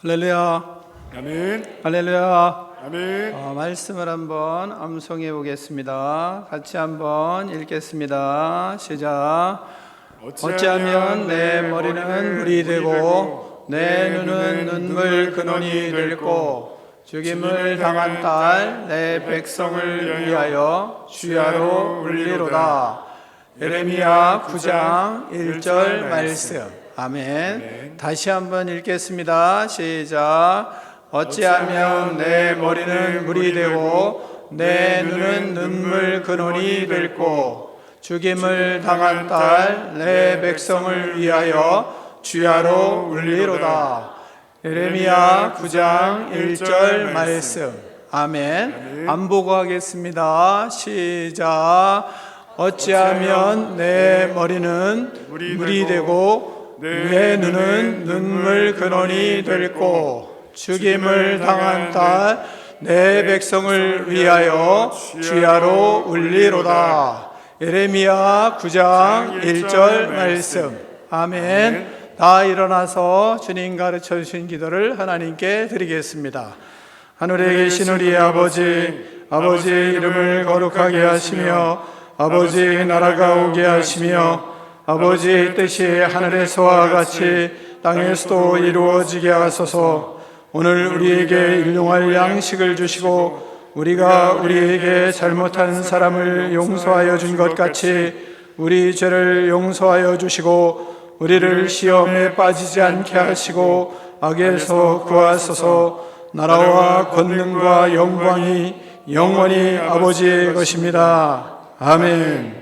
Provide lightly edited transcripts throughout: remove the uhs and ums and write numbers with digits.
할렐루야. 아멘. 할렐루야. 아멘. 말씀을 한번 암송해 보겠습니다. 같이 한번 읽겠습니다. 시작. 어찌하면 내 머리는 물이 되고 내 눈은 눈물 근원이 될고 죽임을 당한 딸 내 백성을 위하여 주야로 울리로다. 예레미야 9장 1절 말씀. 아멘. 다시 한번 읽겠습니다. 시작. 어찌하면 내 머리는 물이 되고 내 눈은 눈물 근원이 될고 죽임을 당한 딸 내 백성을 위하여 주야로 울리로다. 예레미야 9장 1절 말씀. 아멘. 안보고 하겠습니다. 시작. 어찌하면 내 머리는 물이 되고 내 눈은 눈물 근원이 될고 죽임을 당한 딸 내 백성을 위하여 주야로 울리로다. 예레미야 9장 1절 말씀. 아멘. 다 일어나서 주님 가르쳐 주신 기도를 하나님께 드리겠습니다. 하늘에 계신 우리 아버지, 아버지의 이름을 거룩하게 하시며 아버지의 나라가 오게 하시며 아버지의 뜻이 하늘에서와 같이 땅에서도 이루어지게 하소서. 오늘 우리에게 일용할 양식을 주시고 우리가 우리에게 잘못한 사람을 용서하여 준 것 같이 우리 죄를 용서하여 주시고 우리를 시험에 빠지지 않게 하시고 악에서 구하소서. 나라와 권능과 영광이 영원히 아버지의 것입니다. 아멘.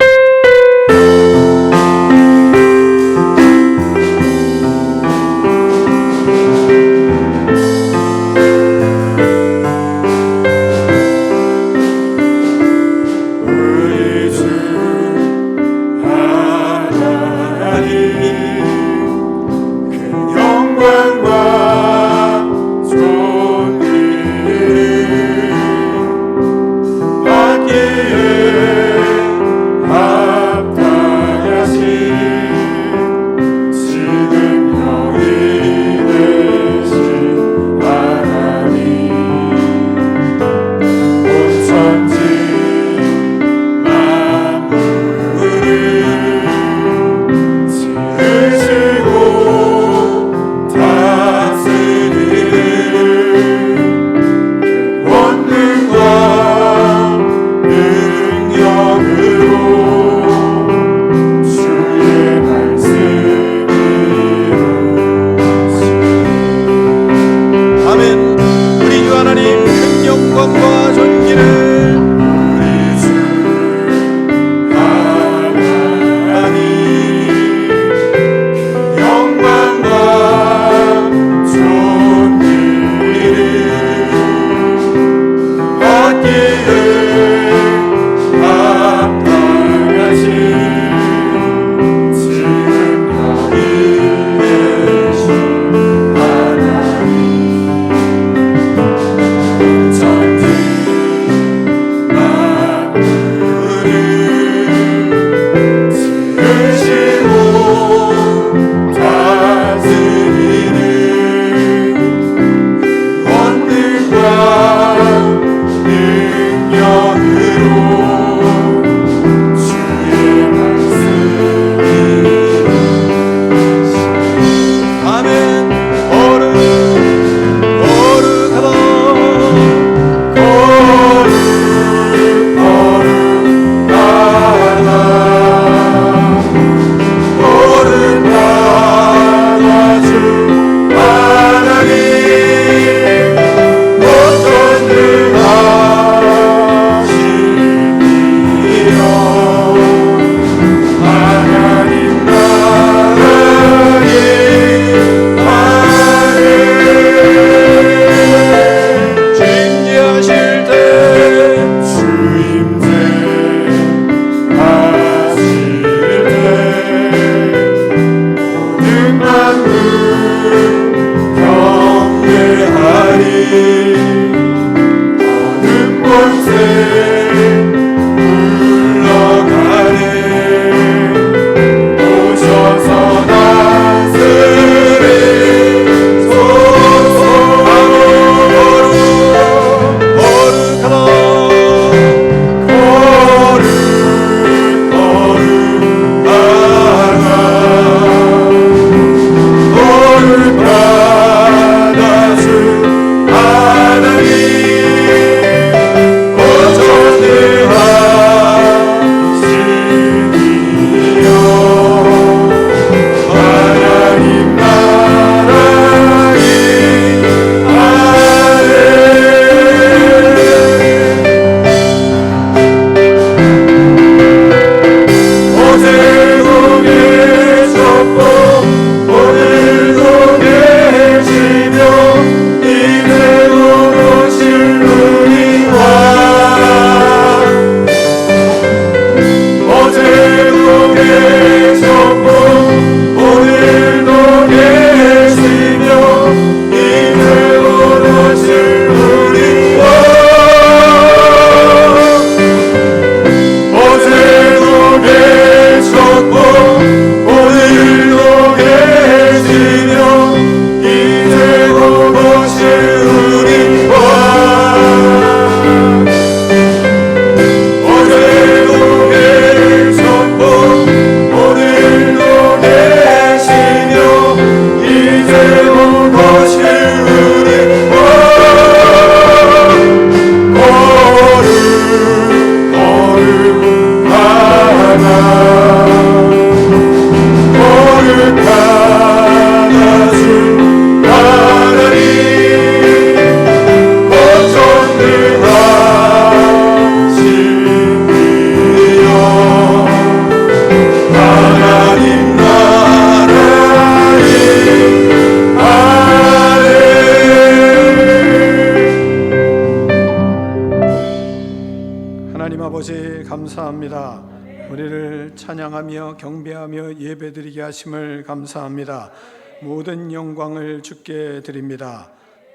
오셔서 다스리소서. 감사합니다. 우리를 찬양하며 경배하며 예배드리게 하심을 감사합니다. 모든 영광을 주께 드립니다.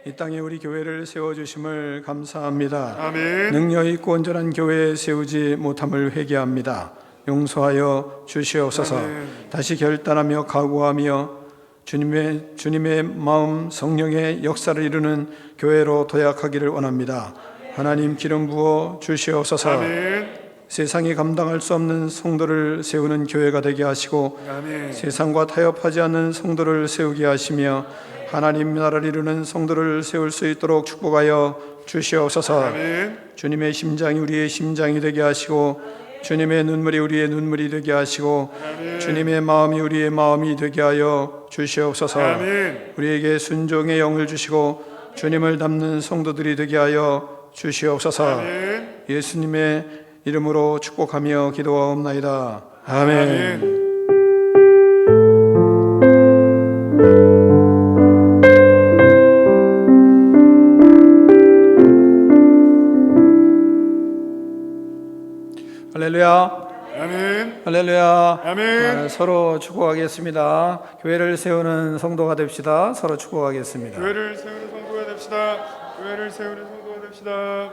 이 땅에 우리 교회를 세워주심을 감사합니다. 아멘. 능력 있고 온전한 교회 세우지 못함을 회개합니다. 용서하여 주시옵소서. 아멘. 다시 결단하며 각오하며 주님의 마음 성령의 역사를 이루는 교회로 도약하기를 원합니다. 하나님 기름 부어 주시옵소서. 아멘. 세상이 감당할 수 없는 성도를 세우는 교회가 되게 하시고 아멘. 세상과 타협하지 않는 성도를 세우게 하시며 하나님 나라를 이루는 성도를 세울 수 있도록 축복하여 주시옵소서. 아멘. 주님의 심장이 우리의 심장이 되게 하시고 주님의 눈물이 우리의 눈물이 되게 하시고 아멘. 주님의 마음이 우리의 마음이 되게 하여 주시옵소서. 아멘. 우리에게 순종의 영을 주시고 주님을 닮는 성도들이 되게 하여 주시옵소서. 아멘. 예수님의 이름으로 축복하며 기도하옵나이다. 아멘. 아멘. 할렐루야. 아멘. 할렐루야. 아멘. 서로 축복하겠습니다. 교회를 세우는 성도가 됩시다. 서로 축복하겠습니다. 교회를 세우는 성도가 됩시다. 교회를 세우는 성도가 됩시다.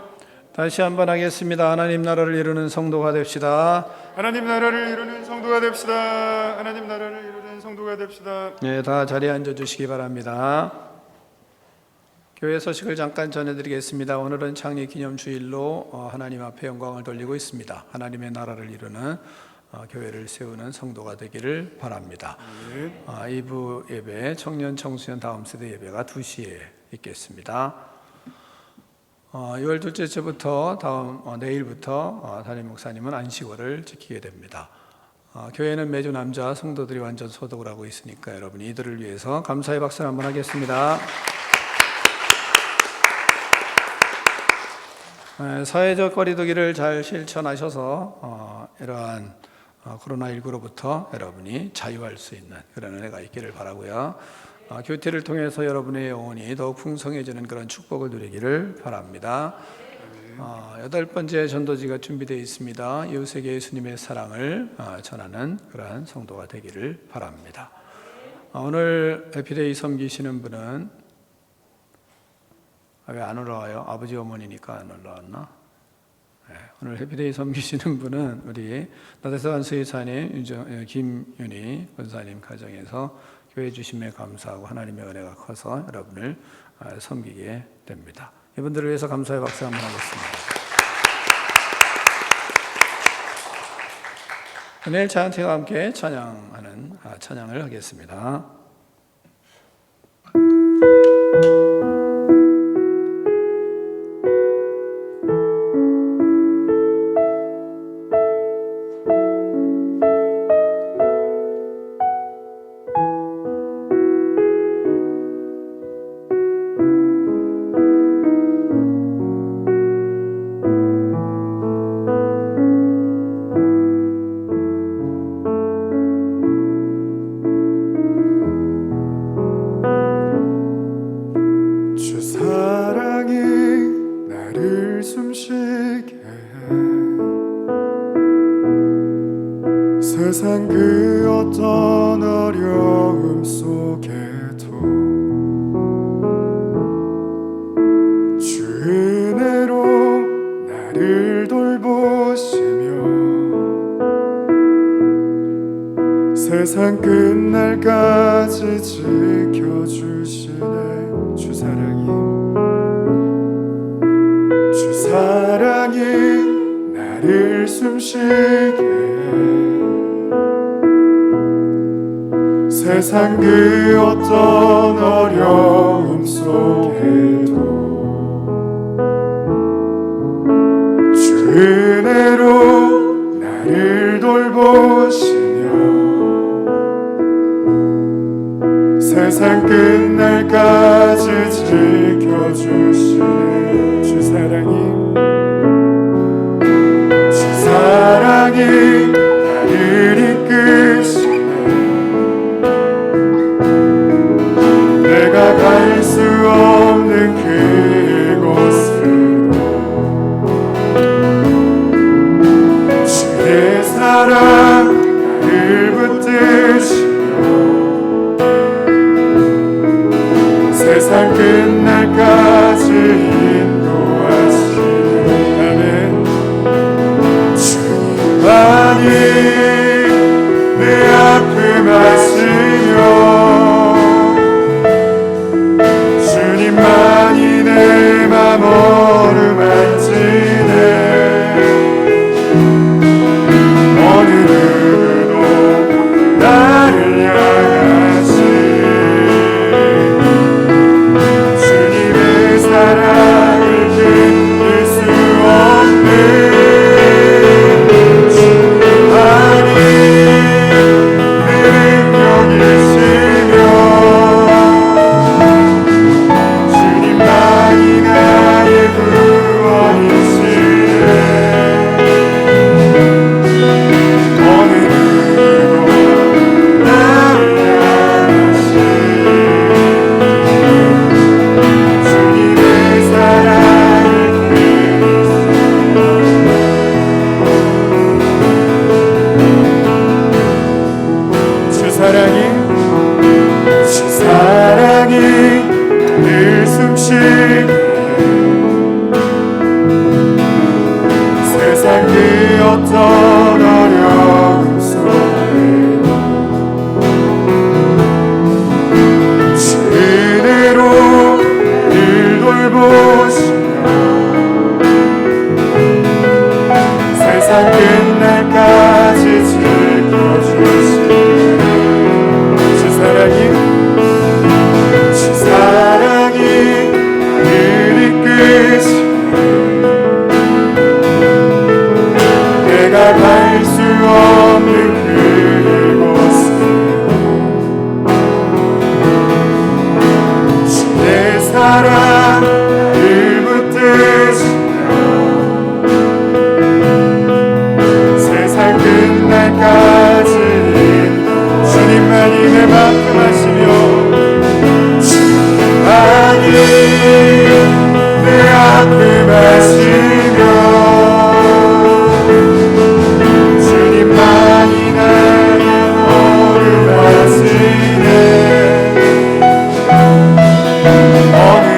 다시 한번 하겠습니다. 하나님 나라를 이루는 성도가 됩시다. 하나님 나라를 이루는 성도가 됩시다. 하나님 나라를 이루는 성도가 됩시다. 네, 다 자리에 앉아 주시기 바랍니다. 교회 소식을 잠깐 전해드리겠습니다. 오늘은 창립 기념주일로 하나님 앞에 영광을 돌리고 있습니다. 하나님의 나라를 이루는 교회를 세우는 성도가 되기를 바랍니다. 2부 예배, 청년 청소년 다음 세대 예배가 2시에 있겠습니다. 6월 둘째 주부터 내일부터 담임 목사님은 안식월을 지키게 됩니다. 교회는 매주 남자 성도들이 완전 소독을 하고 있으니까 여러분이 이들을 위해서 감사의 박수를 한번 하겠습니다. 사회적 거리두기를 잘 실천하셔서 이러한 코로나19로부터 여러분이 자유할 수 있는 그런 은혜가 있기를 바라고요. 교태를 통해서 여러분의 영혼이 더욱 풍성해지는 그런 축복을 누리기를 바랍니다. 8번째 전도지가 준비되어 있습니다. 이웃에게 예수님의 사랑을 전하는 그러한 성도가 되기를 바랍니다. 오늘 해피데이 섬기시는 분은 왜 안 올라와요? 아버지 어머니니까 안 올라왔나? 네, 오늘 해피데이 섬기시는 분은 우리 나대산 수의사님 김윤희 권사님 가정에서 교회 주심에 감사하고 하나님의 은혜가 커서 여러분을 섬기게 됩니다. 이분들을 위해서 감사의 박수 한번 하겠습니다. 내일 자연태와 함께 찬양을 하겠습니다. 세상 그 어떤 어려움 속에도 주 은혜로 나를 돌보시며 세상 끝날까지 지켜주시네. 주 사랑이 나를 숨쉬게 세상 그 어떤 어려움 속에도 주 은혜로 나를 돌보시며 세상 끝날까지 지켜주시네. 주 사랑이 나를 이끄시네. 내가 갈 수 없는 그곳으로 주 세상 끝날까지 인도하시네. 아멘. 주님만이 내 아픔 아시며 주님만이 내 맘 어루만지네. 어느 누구도 나를 향하시 주님의 사랑을 끊을 수 없는 주님만이 내 능력이시며 주님만이 나의 구원이시네. 어느 누구도 나를 향하시 주님의 사랑을 끊을 수 주 사랑이 늘 숨쉬게 세상 그 어떤 어려움 속에도 주대로 늘 돌보시며 세상 끝날까지 지켜주시네. 주 사랑이 늘 이끄시네. 내가 갈 수 없는 그곳에 주의 사랑을 붙드시며 세상 끝날까지 주님만이 내 만큼하시며 주님만이 내 아픔하시며 주님만이 나의 어루하시네. 어느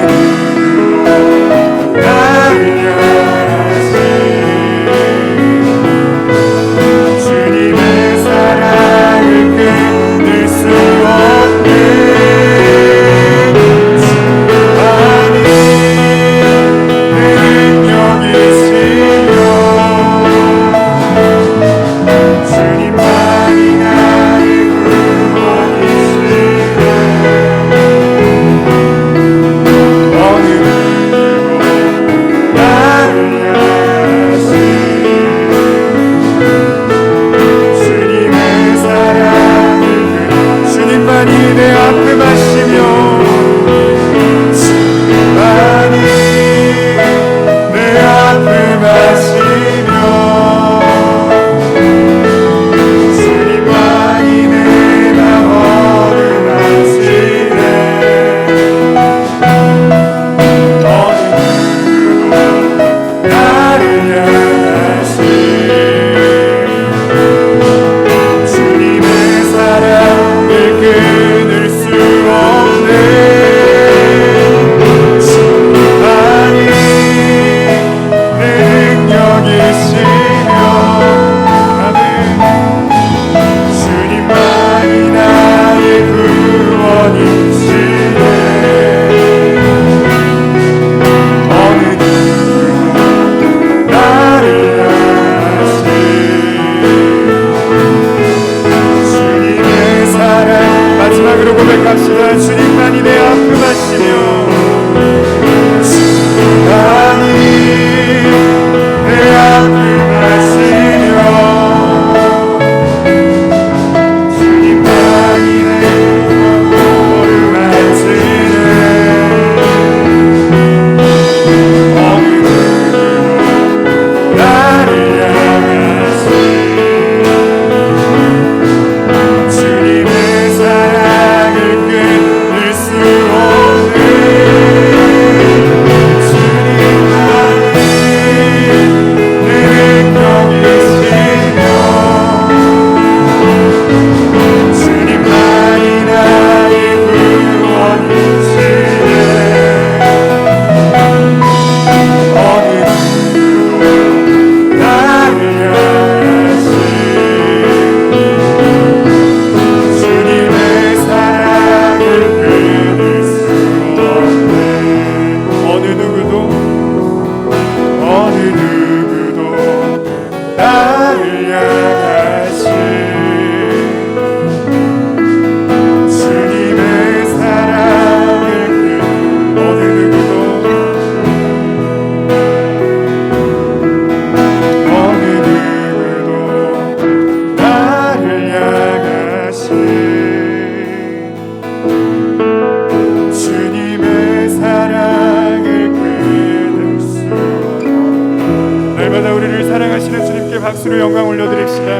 박수로 영광 올려드립시다.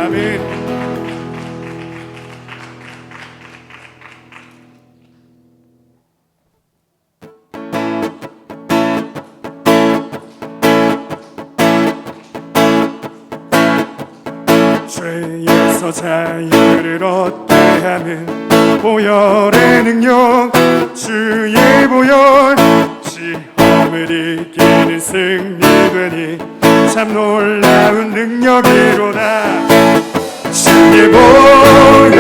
아멘. 죄에서 자유를 얻게 하는 보혈의 능력, 주의 보혈, 시험을 이기는 승리되니 참 놀라운 능력이로다. 주의 보혈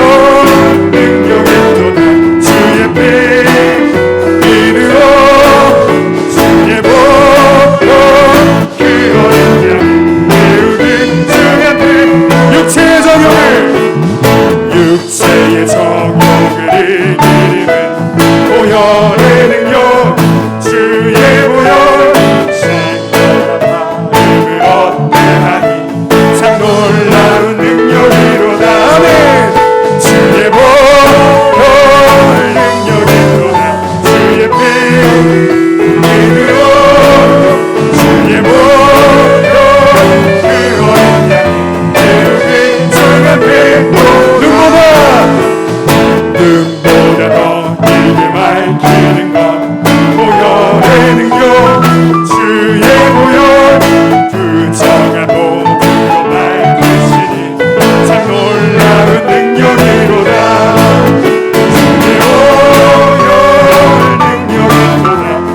능력이로다. 주의 피 이르러 주의 보혈 그 어린 양 배우는 주의 피 육체의 정욕을 이기는 보혈의 능력, 주의 보혈, 시험한 마음을 얻게 하니 참 놀라운 능력이로다. 아멘. 주의 보혈 능력이로다. 주의 피 이르러 주의 보혈 그 어린 양 배우는 주의 피 눈보다 더 길게 밝히는 것 보혈의 능력, 주의 보혈 부정한 모두로 밝히시니 참 놀라운 능력이로다. 주의 보혈 능력이로다.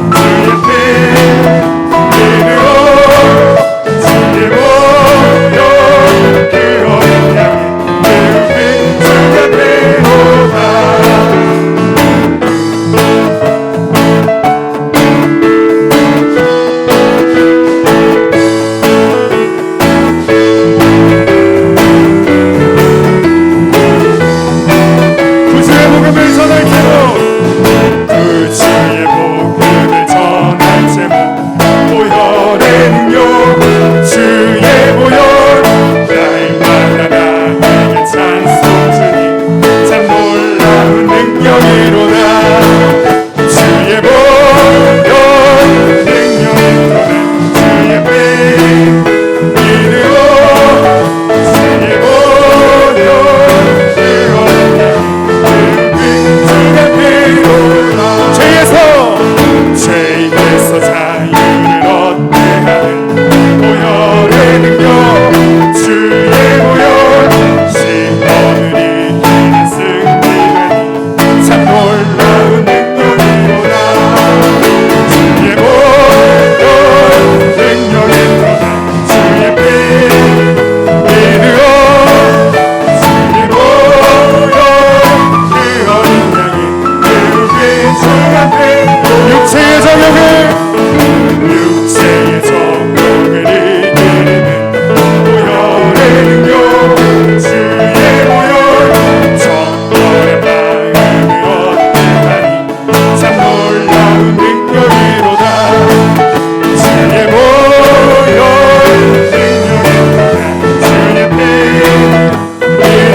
주의 피 이르러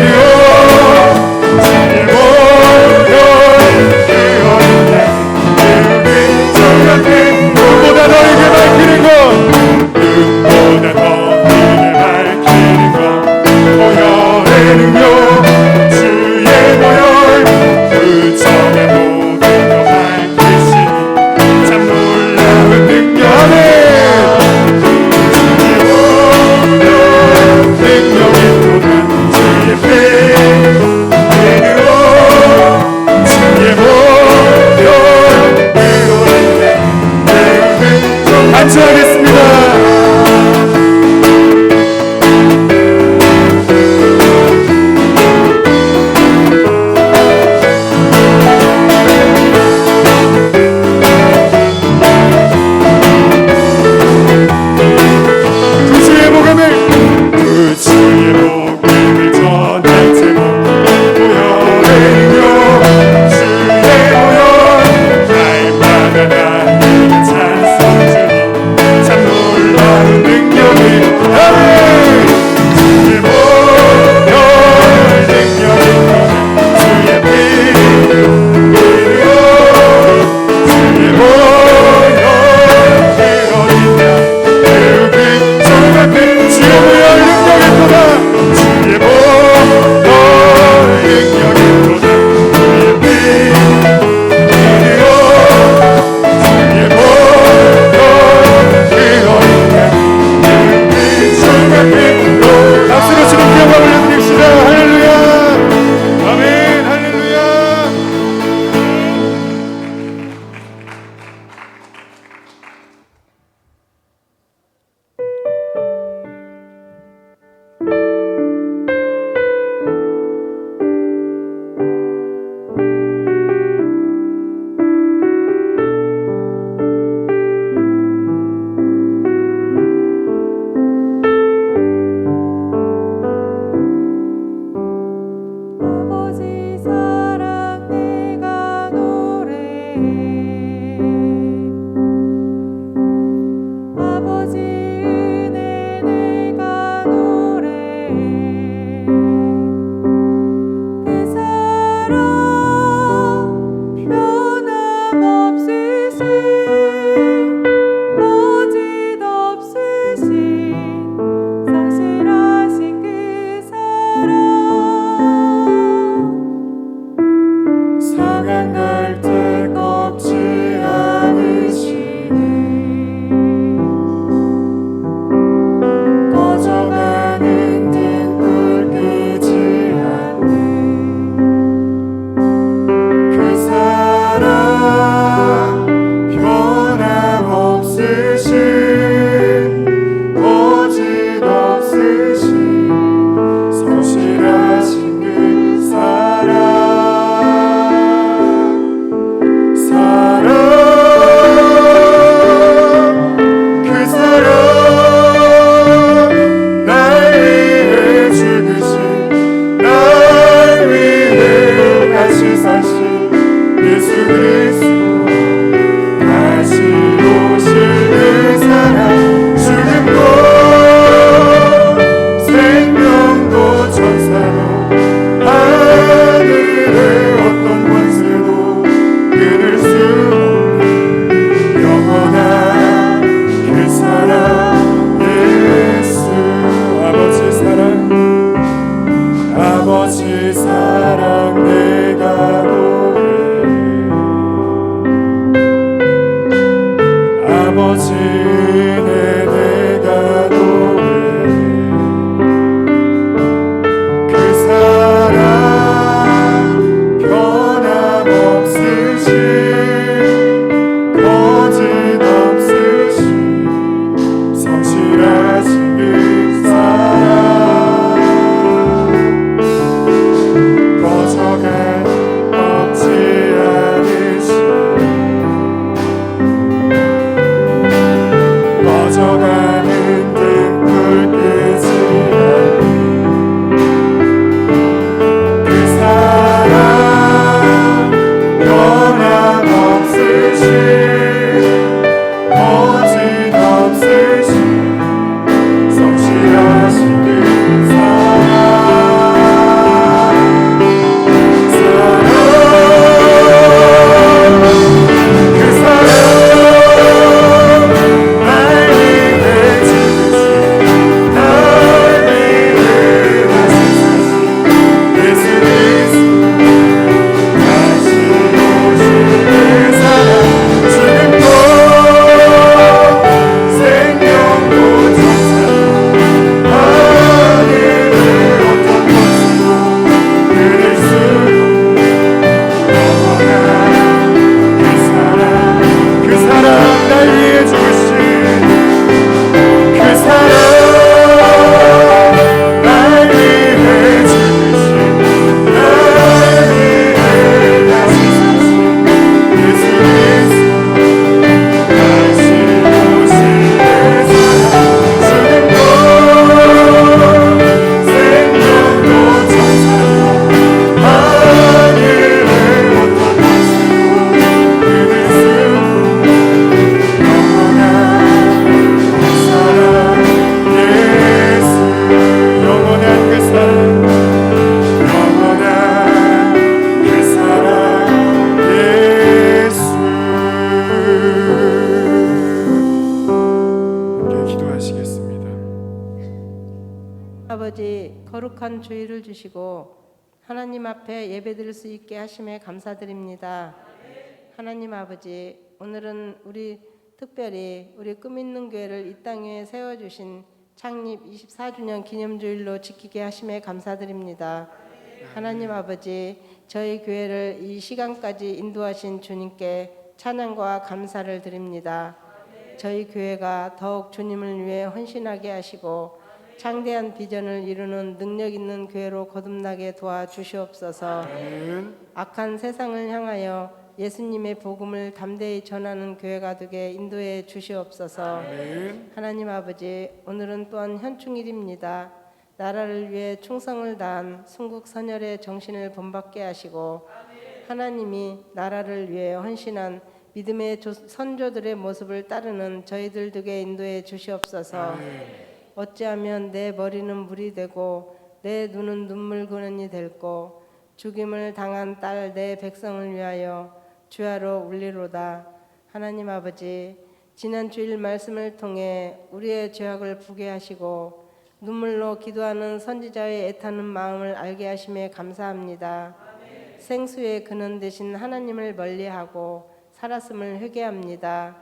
주의 보혈 그 어린 양이 배우는 주의 피로다. 주여 대신에 내가 노래해 그 사랑 변함없으신 거짓없으신 성실하신 그 사랑 꺼져간 없지 않으신 꺼져가는 등불 끄지 않는 그 사랑 변함없으신 거짓없으신 성실하신 그 사랑 그 사랑 날 위해 죽으신 날 위해 다시사신 예수 그리스도 다시 오실 그 사랑 죽음도 생명도 천사도 하늘의 어떤 것으로 그릴 수도 그 사랑 날 위해 죽으신 그 사랑 날 위해 죽으신 날 위해 다시 사신 예수 그리스도 다시 오실 그 사랑 죽음도 생명도 천사도 하늘의 어떤 것으로 그릴 수도 영원한 그 사랑 예수 영원한 그 사랑 영원한 그 사랑 예수 함께 기도하시겠습니다. 아버지, 거룩한 주일을 주시고 하나님 앞에 예배드릴 수 있게 하심에 감사드립니다. 하나님 아버지, 오늘은 우리 특별히 우리 꿈있는 교회를 이 땅에 세워주신 창립 24주년 기념주일로 지키게 하심에 감사드립니다. 하나님 아버지, 저희 교회를 이 시간까지 인도하신 주님께 찬양과 감사를 드립니다. 저희 교회가 더욱 주님을 위해 헌신하게 하시고 창대한 비전을 이루는 능력 있는 교회로 거듭나게 도와주시옵소서. 악한 세상을 향하여 예수님의 복음을 담대히 전하는 교회가 되게 인도해 주시옵소서. 하나님 아버지, 오늘은 또한 현충일입니다. 나라를 위해 충성을 다한 순국 선열의 정신을 본받게 하시고 하나님이 나라를 위해 헌신한 믿음의 선조들의 모습을 따르는 저희들 되게 인도해 주시옵소서. 어찌하면 내 머리는 물이 되고 내 눈은 눈물그릇이 될고 죽임을 당한 딸 내 백성을 위하여 주야로 울리로다. 하나님 아버지, 지난 주일 말씀을 통해 우리의 죄악을 보게 하시고 눈물로 기도하는 선지자의 애타는 마음을 알게 하심에 감사합니다. 생수의 근원 되신 하나님을 멀리하고 살았음을 회개합니다.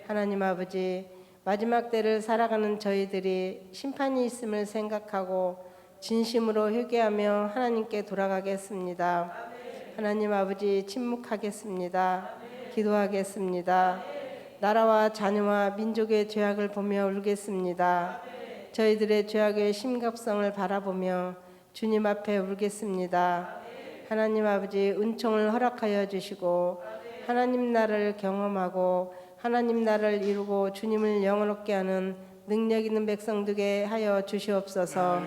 하나님 아버지, 마지막 때를 살아가는 저희들이 심판이 있음을 생각하고 진심으로 회개하며 하나님께 돌아가겠습니다. 하나님 아버지, 침묵하겠습니다. 기도하겠습니다. 나라와 자녀와 민족의 죄악을 보며 울겠습니다. 저희들의 죄악의 심각성을 바라보며 주님 앞에 울겠습니다. 하나님 아버지, 은총을 허락하여 주시고 하나님 나라를 경험하고 하나님 나라를 이루고 주님을 영원롭게 하는 능력 있는 백성 되게 하여 주시옵소서.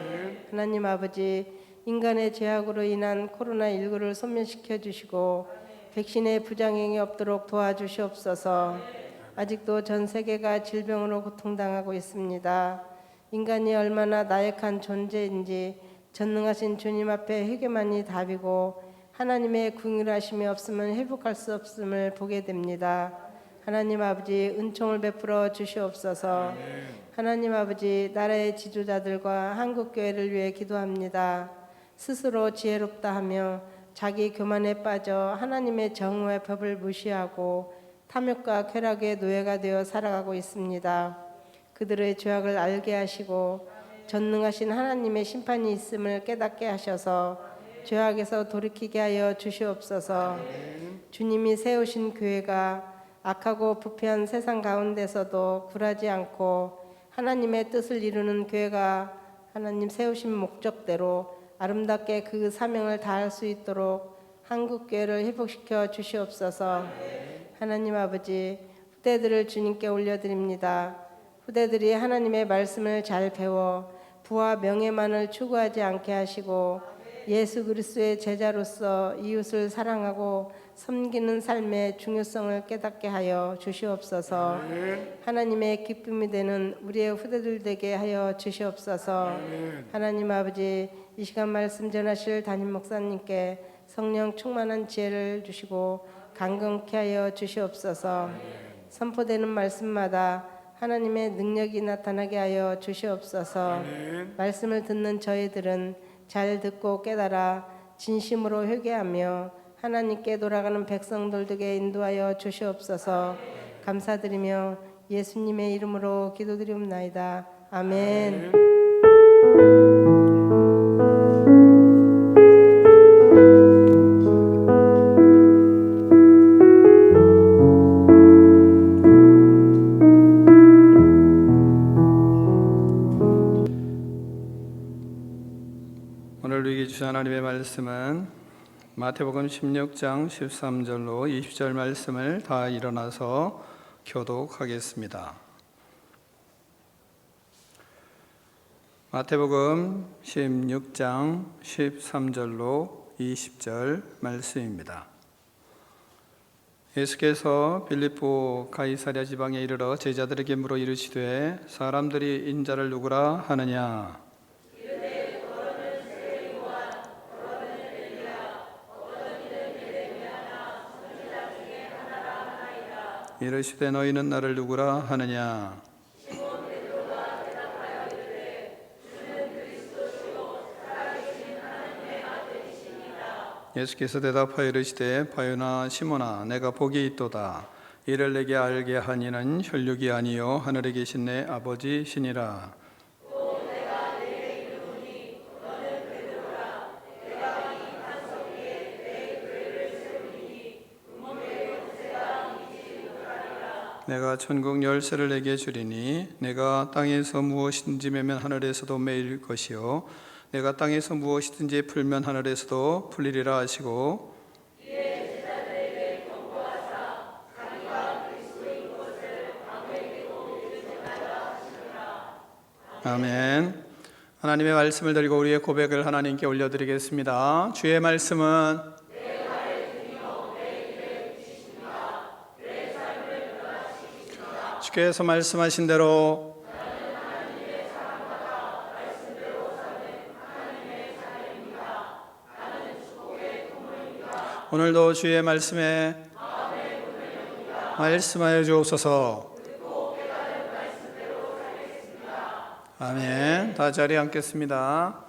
하나님 아버지, 인간의 죄악으로 인한 코로나19를 소멸시켜 주시고 백신의 부작용이 없도록 도와주시옵소서. 아직도 전 세계가 질병으로 고통당하고 있습니다. 인간이 얼마나 나약한 존재인지 전능하신 주님 앞에 회개만이 답이고 하나님의 궁휼하심이 없으면 회복할 수 없음을 보게 됩니다. 하나님 아버지, 은총을 베풀어 주시옵소서. 하나님 아버지, 나라의 지도자들과 한국교회를 위해 기도합니다. 스스로 지혜롭다 하며 자기 교만에 빠져 하나님의 정의와 법을 무시하고 탐욕과 쾌락의 노예가 되어 살아가고 있습니다. 그들의 죄악을 알게 하시고 전능하신 하나님의 심판이 있음을 깨닫게 하셔서 죄악에서 돌이키게 하여 주시옵소서. 주님이 세우신 교회가 악하고 부패한 세상 가운데서도 굴하지 않고 하나님의 뜻을 이루는 교회가 하나님 세우신 목적대로 아름답게 그 사명을 다할 수 있도록 한국교회를 회복시켜 주시옵소서. 하나님 아버지, 후대들을 주님께 올려드립니다. 후대들이 하나님의 말씀을 잘 배워 부와 명예만을 추구하지 않게 하시고 예수 그리스도의 제자로서 이웃을 사랑하고 섬기는 삶의 중요성을 깨닫게 하여 주시옵소서. 하나님의 기쁨이 되는 우리의 후대들 되게 하여 주시옵소서. 하나님 아버지, 이 시간 말씀 전하실 담임 목사님께 성령 충만한 지혜를 주시고 강건케 하여 주시옵소서. 선포되는 말씀마다 하나님의 능력이 나타나게 하여 주시옵소서. 말씀을 듣는 저희들은 잘 듣고 깨달아 진심으로 회개하며 하나님께 돌아가는 백성들 되게 인도하여 주시옵소서. 감사드리며 예수님의 이름으로 기도드리옵나이다. 아멘. 오늘 우리에게 주신 하나님의 말씀은 마태복음 16장 13절로 20절 말씀을 다 일어나서 교독하겠습니다. 마태복음 16장 13절로 20절 말씀입니다. 예수께서 빌립보 가이사랴 지방에 이르러 제자들에게 물어 이르시되 사람들이 인자를 누구라 하느냐? 이르시되 너희는 나를 누구라 하느냐? 예수께서 대답하여 이르시되 바요나 시몬아 내가 복이 있도다. 이를 내게 알게 한 이는 혈육이 아니요 하늘에 계신 내 아버지시니라. 내가 천국 열쇠를 내게 주리니 내가 땅에서 무엇이든지 매면 하늘에서도 매일 것이요 내가 땅에서 무엇이든지 풀면 하늘에서도 풀리리라 하시고 아멘. 하나님의 말씀을 드리고 우리의 고백을 하나님께 올려드리겠습니다. 주의 말씀은 주께서 말씀하신 대로 오늘도 주의 말씀에 말씀하여 주옵소서. 아멘. 다 자리에 앉겠습니다.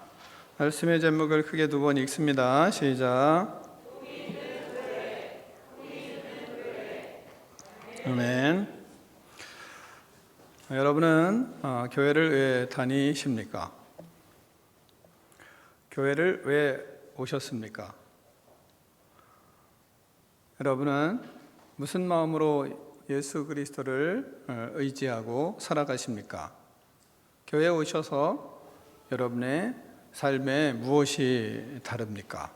말씀의 제목을 크게 두 번 읽습니다. 시작. 아멘. 여러분은 교회를 왜 다니십니까? 교회를 왜 오셨습니까? 여러분은 무슨 마음으로 예수 그리스도를 의지하고 살아가십니까? 교회에 오셔서 여러분의 삶에 무엇이 다릅니까?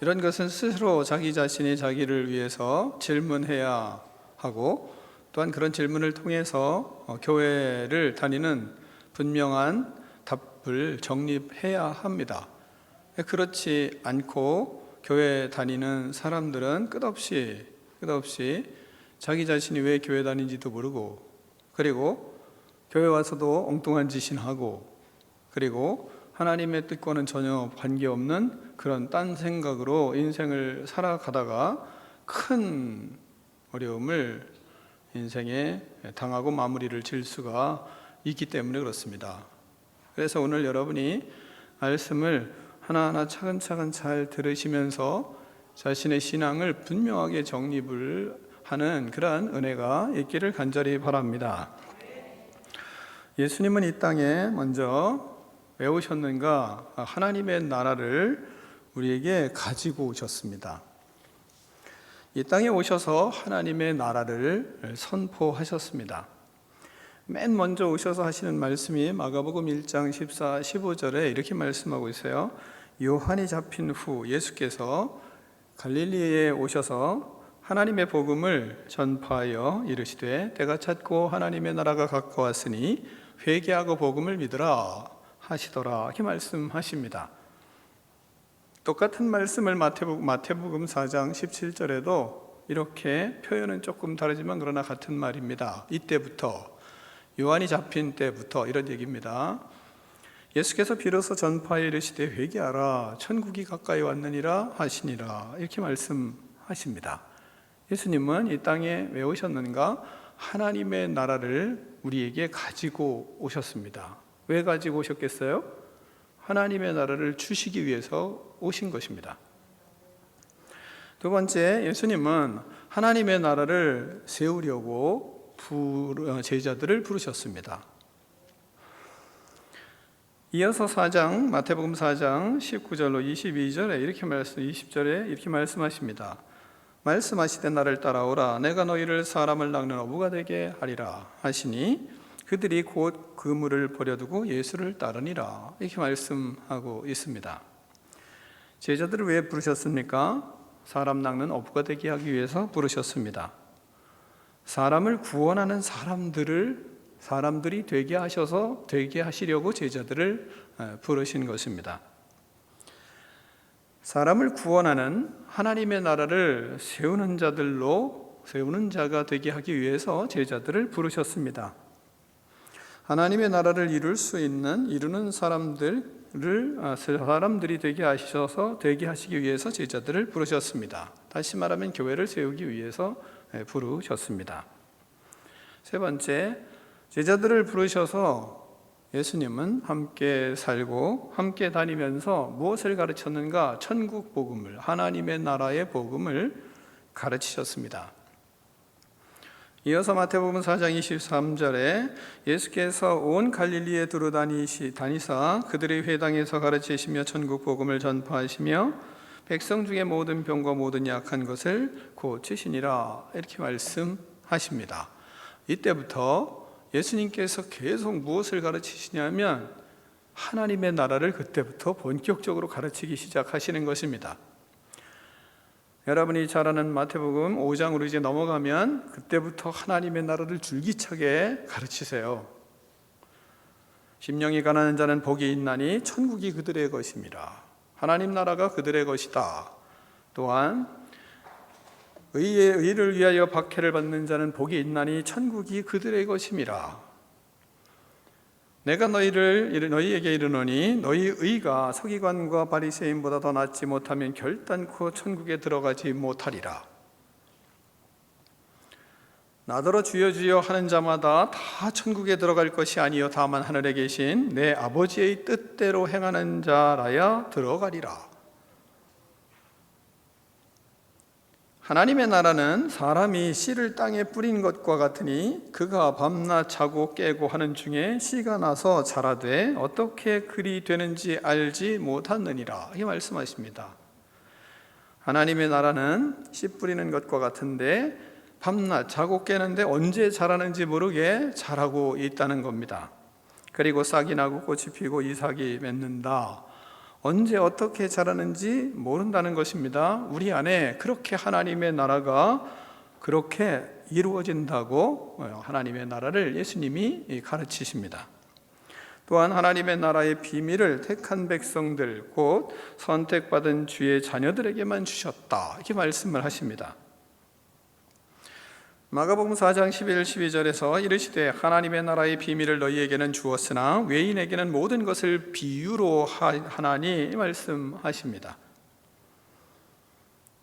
이런 것은 스스로 자기 자신이 자기를 위해서 질문해야 하고 또한 그런 질문을 통해서 교회를 다니는 분명한 답을 정립해야 합니다. 그렇지 않고 교회 다니는 사람들은 끝없이 자기 자신이 왜 교회 다니는지도 모르고 그리고 교회 와서도 엉뚱한 짓이나 하고 그리고 하나님의 뜻과는 전혀 관계없는 그런 딴 생각으로 인생을 살아가다가 큰 어려움을 인생에 당하고 마무리를 질 수가 있기 때문에 그렇습니다. 그래서 오늘 여러분이 말씀을 하나하나 차근차근 잘 들으시면서 자신의 신앙을 분명하게 정립을 하는 그러한 은혜가 있기를 간절히 바랍니다. 예수님은 이 땅에 먼저 왜 오셨는가? 하나님의 나라를 우리에게 가지고 오셨습니다. 이 땅에 오셔서 하나님의 나라를 선포하셨습니다. 맨 먼저 오셔서 하시는 말씀이 마가복음 1장 14, 15절에 이렇게 말씀하고 있어요. 요한이 잡힌 후 예수께서 갈릴리에 오셔서 하나님의 복음을 전파하여 이르시되 때가 찼고 하나님의 나라가 가까웠으니 회개하고 복음을 믿으라 하시더라. 이렇게 말씀하십니다. 똑같은 말씀을 마태복음 4장 17절에도 이렇게 표현은 조금 다르지만 그러나 같은 말입니다. 이때부터 요한이 잡힌 때부터 이런 얘기입니다. 예수께서 비로소 전파에 이르시되 회개하라 천국이 가까이 왔느니라 하시니라 이렇게 말씀하십니다. 예수님은 이 땅에 왜 오셨는가? 하나님의 나라를 우리에게 가지고 오셨습니다. 왜 가지고 오셨겠어요? 하나님의 나라를 주시기 위해서 오신 것입니다. 두 번째, 예수님은 하나님의 나라를 세우려고 제자들을 부르셨습니다. 이어서 마태복음 4장 19절로 22절에 20절에 이렇게 말씀하십니다. 말씀하시되 나를 따라오라 내가 너희를 사람을 낚는 어부가 되게 하리라 하시니 그들이 곧 그물을 버려두고 예수를 따르니라 이렇게 말씀하고 있습니다. 제자들을 왜 부르셨습니까? 사람 낚는 어부가 되게 하기 위해서 부르셨습니다. 사람을 구원하는 사람들이 되게 하시려고 제자들을 부르신 것입니다. 사람을 구원하는 하나님의 나라를 세우는 자가 되게 하기 위해서 제자들을 부르셨습니다. 하나님의 나라를 이루는 사람들이 되게 하시기 위해서 제자들을 부르셨습니다. 다시 말하면 교회를 세우기 위해서 부르셨습니다. 세 번째, 제자들을 부르셔서 예수님은 함께 살고 함께 다니면서 무엇을 가르쳤는가? 천국 복음을, 하나님의 나라의 복음을 가르치셨습니다. 이어서 마태복음 4장 23절에 예수께서 온 갈릴리에 두루 다니사 그들의 회당에서 가르치시며 천국 복음을 전파하시며 백성 중에 모든 병과 모든 약한 것을 고치시니라 이렇게 말씀하십니다. 이때부터 예수님께서 계속 무엇을 가르치시냐면 하나님의 나라를 그때부터 본격적으로 가르치기 시작하시는 것입니다. 여러분이 잘 아는 마태복음 5장으로 이제 넘어가면 그때부터 하나님의 나라를 줄기차게 가르치세요. 심령이 가난한 자는 복이 있나니 천국이 그들의 것입니다. 하나님 나라가 그들의 것이다. 또한 의를 위하여 박해를 받는 자는 복이 있나니 천국이 그들의 것임이라. 내가 너희에게 이르노니 너희 의가 서기관과 바리새인보다 더 낫지 못하면 결단코 천국에 들어가지 못하리라. 나더러 주여 주여 하는 자마다 다 천국에 들어갈 것이 아니요 다만 하늘에 계신 내 아버지의 뜻대로 행하는 자라야 들어가리라. 하나님의 나라는 사람이 씨를 땅에 뿌린 것과 같으니 그가 밤낮 자고 깨고 하는 중에 씨가 나서 자라되 어떻게 그리 되는지 알지 못하느니라 이 말씀하십니다. 하나님의 나라는 씨 뿌리는 것과 같은데 밤낮 자고 깨는데 언제 자라는지 모르게 자라고 있다는 겁니다. 그리고 싹이 나고 꽃이 피고 이삭이 맺는다. 언제 어떻게 자라는지 모른다는 것입니다. 우리 안에 그렇게 하나님의 나라가 그렇게 이루어진다고 하나님의 나라를 예수님이 가르치십니다. 또한 하나님의 나라의 비밀을 택한 백성들 곧 선택받은 주의 자녀들에게만 주셨다 이렇게 말씀을 하십니다. 마가복음 4장 11, 12절에서 이르시되 하나님의 나라의 비밀을 너희에게는 주었으나 외인에게는 모든 것을 비유로 하나니 말씀하십니다.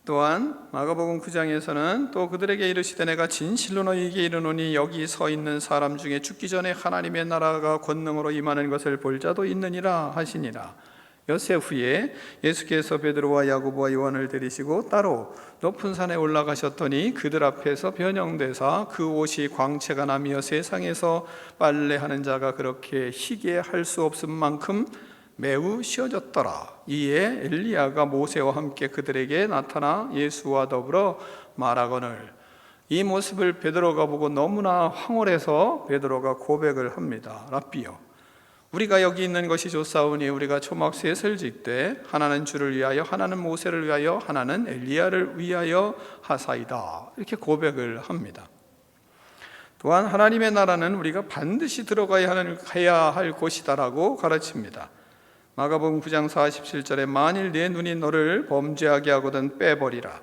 또한 마가복음 9장에서는 또 그들에게 이르시되 내가 진실로 너희에게 이르노니 여기 서 있는 사람 중에 죽기 전에 하나님의 나라가 권능으로 임하는 것을 볼 자도 있느니라 하시니라. 엿새 후에 예수께서 베드로와 야고보와 요한을 데리시고 따로 높은 산에 올라가셨더니 그들 앞에서 변형되사 그 옷이 광채가 나며 세상에서 빨래하는 자가 그렇게 희게 할 수 없을 만큼 매우 쉬어졌더라. 이에 엘리야가 모세와 함께 그들에게 나타나 예수와 더불어 말하거늘. 이 모습을 베드로가 보고 너무나 황홀해서 베드로가 고백을 합니다. 랍비여, 우리가 여기 있는 것이 좋사오니 우리가 초막셋을 짓되 하나는 주를 위하여, 하나는 모세를 위하여, 하나는 엘리야를 위하여 하사이다. 이렇게 고백을 합니다. 또한 하나님의 나라는 우리가 반드시 들어가야 할 곳이다라고 가르칩니다. 마가복음 9장 47절에 만일 내 눈이 너를 범죄하게 하거든 빼버리라.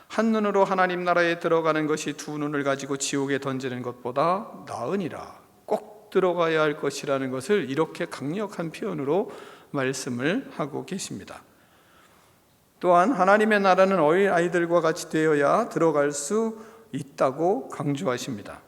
한 눈으로 하나님 나라에 들어가는 것이 두 눈을 가지고 지옥에 던지는 것보다 나으니라. 꼭 들어가야 할 것이라는 것을 이렇게 강력한 표현으로 말씀을 하고 계십니다. 또한 하나님의 나라는 어린 아이들과 같이 되어야 들어갈 수 있다고 강조하십니다.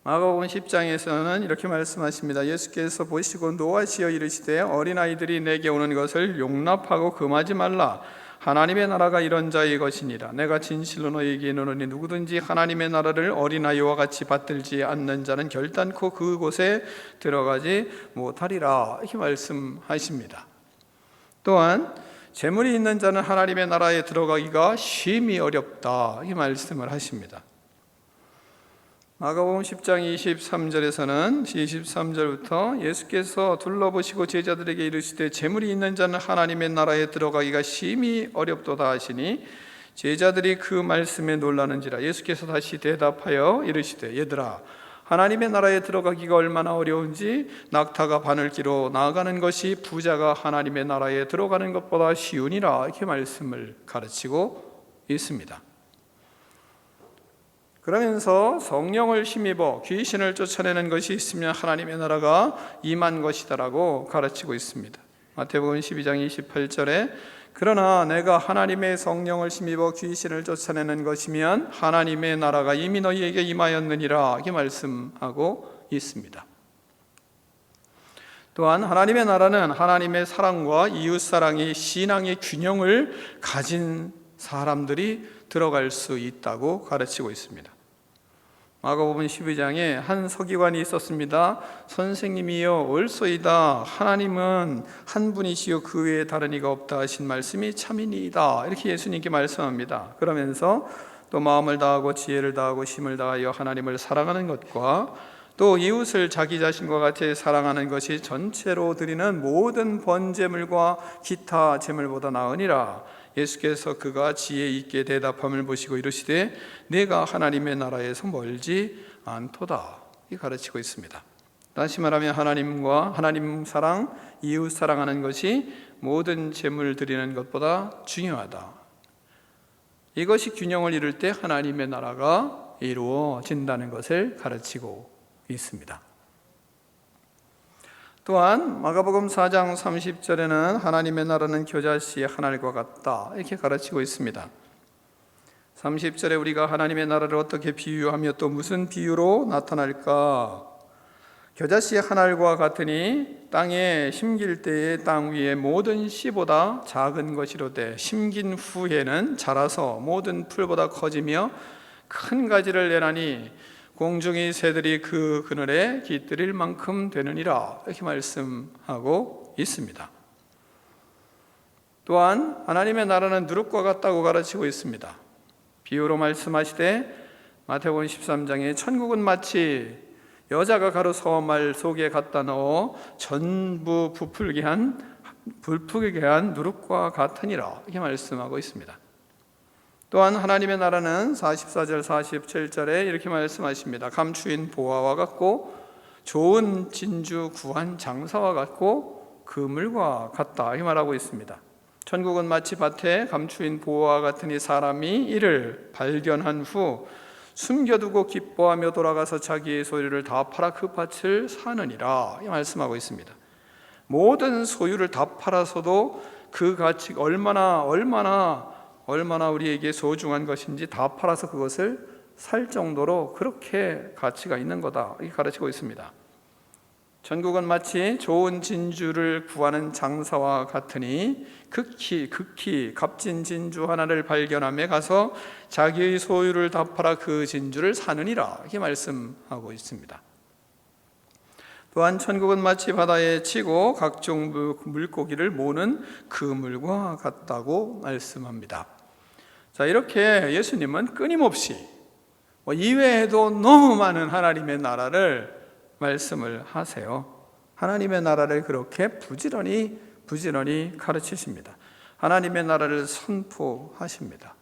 마가복음 10장에서는 이렇게 말씀하십니다. 예수께서 보시고 노하시어 이르시되 어린아이들이 내게 오는 것을 용납하고 금하지 말라. 하나님의 나라가 이런 자의 것이니라. 내가 진실로 너희에게 이르노니 누구든지 하나님의 나라를 어린아이와 같이 받들지 않는 자는 결단코 그곳에 들어가지 못하리라. 이렇게 말씀하십니다. 또한 재물이 있는 자는 하나님의 나라에 들어가기가 심히 어렵다. 이 말씀을 하십니다. 마가복음 10장 23절에서는 23절부터 예수께서 둘러보시고 제자들에게 이르시되 재물이 있는 자는 하나님의 나라에 들어가기가 심히 어렵도다 하시니 제자들이 그 말씀에 놀라는지라. 예수께서 다시 대답하여 이르시되 얘들아, 하나님의 나라에 들어가기가 얼마나 어려운지 낙타가 바늘기로 나아가는 것이 부자가 하나님의 나라에 들어가는 것보다 쉬우니라. 이렇게 말씀을 가르치고 있습니다. 그러면서 성령을 힘입어 귀신을 쫓아내는 것이 있으면 하나님의 나라가 임한 것이다라고 가르치고 있습니다. 마태복음 12장 28절에 그러나 내가 하나님의 성령을 힘입어 귀신을 쫓아내는 것이면 하나님의 나라가 이미 너희에게 임하였느니라. 이렇게 말씀하고 있습니다. 또한 하나님의 나라는 하나님의 사랑과 이웃사랑이 신앙의 균형을 가진 사람들이 들어갈 수 있다고 가르치고 있습니다. 마가복음 12장에 한 서기관이 있었습니다. 선생님이여 옳소이다. 하나님은 한 분이시요 그 외에 다른 이가 없다 하신 말씀이 참이니이다. 이렇게 예수님께 말씀합니다. 그러면서 또 마음을 다하고 지혜를 다하고 힘을 다하여 하나님을 사랑하는 것과 또 이웃을 자기 자신과 같이 사랑하는 것이 전체로 드리는 모든 번제물과 기타 제물보다 나으니라. 예수께서 그가 지혜 있게 대답함을 보시고 이르시되 내가 하나님의 나라에서 멀지 않도다. 이 가르치고 있습니다. 다시 말하면 하나님과 하나님 사랑, 이웃 사랑하는 것이 모든 제물 드리는 것보다 중요하다. 이것이 균형을 이룰 때 하나님의 나라가 이루어진다는 것을 가르치고 있습니다. 또한 마가복음 4장 30절에는 하나님의 나라는 겨자씨의 한 알과 같다. 이렇게 가르치고 있습니다. 30절에 우리가 하나님의 나라를 어떻게 비유하며 또 무슨 비유로 나타날까? 겨자씨의 한 알과 같으니 땅에 심길 때에 땅 위에 모든 씨보다 작은 것이로되 심긴 후에는 자라서 모든 풀보다 커지며 큰 가지를 내나니 공중의 새들이 그 그늘에 깃들일 만큼 되느니라. 이렇게 말씀하고 있습니다. 또한 하나님의 나라는 누룩과 같다고 가르치고 있습니다. 비유로 말씀하시되 마태복음 13장에 천국은 마치 여자가 가루 서말 속에 갖다 넣어 전부 부풀게 한 누룩과 같으니라. 이렇게 말씀하고 있습니다. 또한 하나님의 나라는 44절 47절에 이렇게 말씀하십니다. 감추인 보화와 같고 좋은 진주 구한 장사와 같고 그물과 같다. 이 말하고 있습니다. 천국은 마치 밭에 감추인 보화와 같으니 사람이 이를 발견한 후 숨겨두고 기뻐하며 돌아가서 자기의 소유를 다 팔아 그 밭을 사느니라. 이 말씀하고 있습니다. 모든 소유를 다 팔아서도 그 가치가 얼마나 우리에게 소중한 것인지 다 팔아서 그것을 살 정도로 그렇게 가치가 있는 거다. 이렇게 가르치고 있습니다. 천국은 마치 좋은 진주를 구하는 장사와 같으니 극히 값진 진주 하나를 발견함에 가서 자기의 소유를 다 팔아 그 진주를 사느니라, 이렇게 말씀하고 있습니다. 또한 천국은 마치 바다에 치고 각종 물고기를 모으는 그물과 같다고 말씀합니다. 자, 이렇게 예수님은 끊임없이 이외에도 너무 많은 하나님의 나라를 말씀을 하세요. 하나님의 나라를 그렇게 부지런히 가르치십니다. 하나님의 나라를 선포하십니다.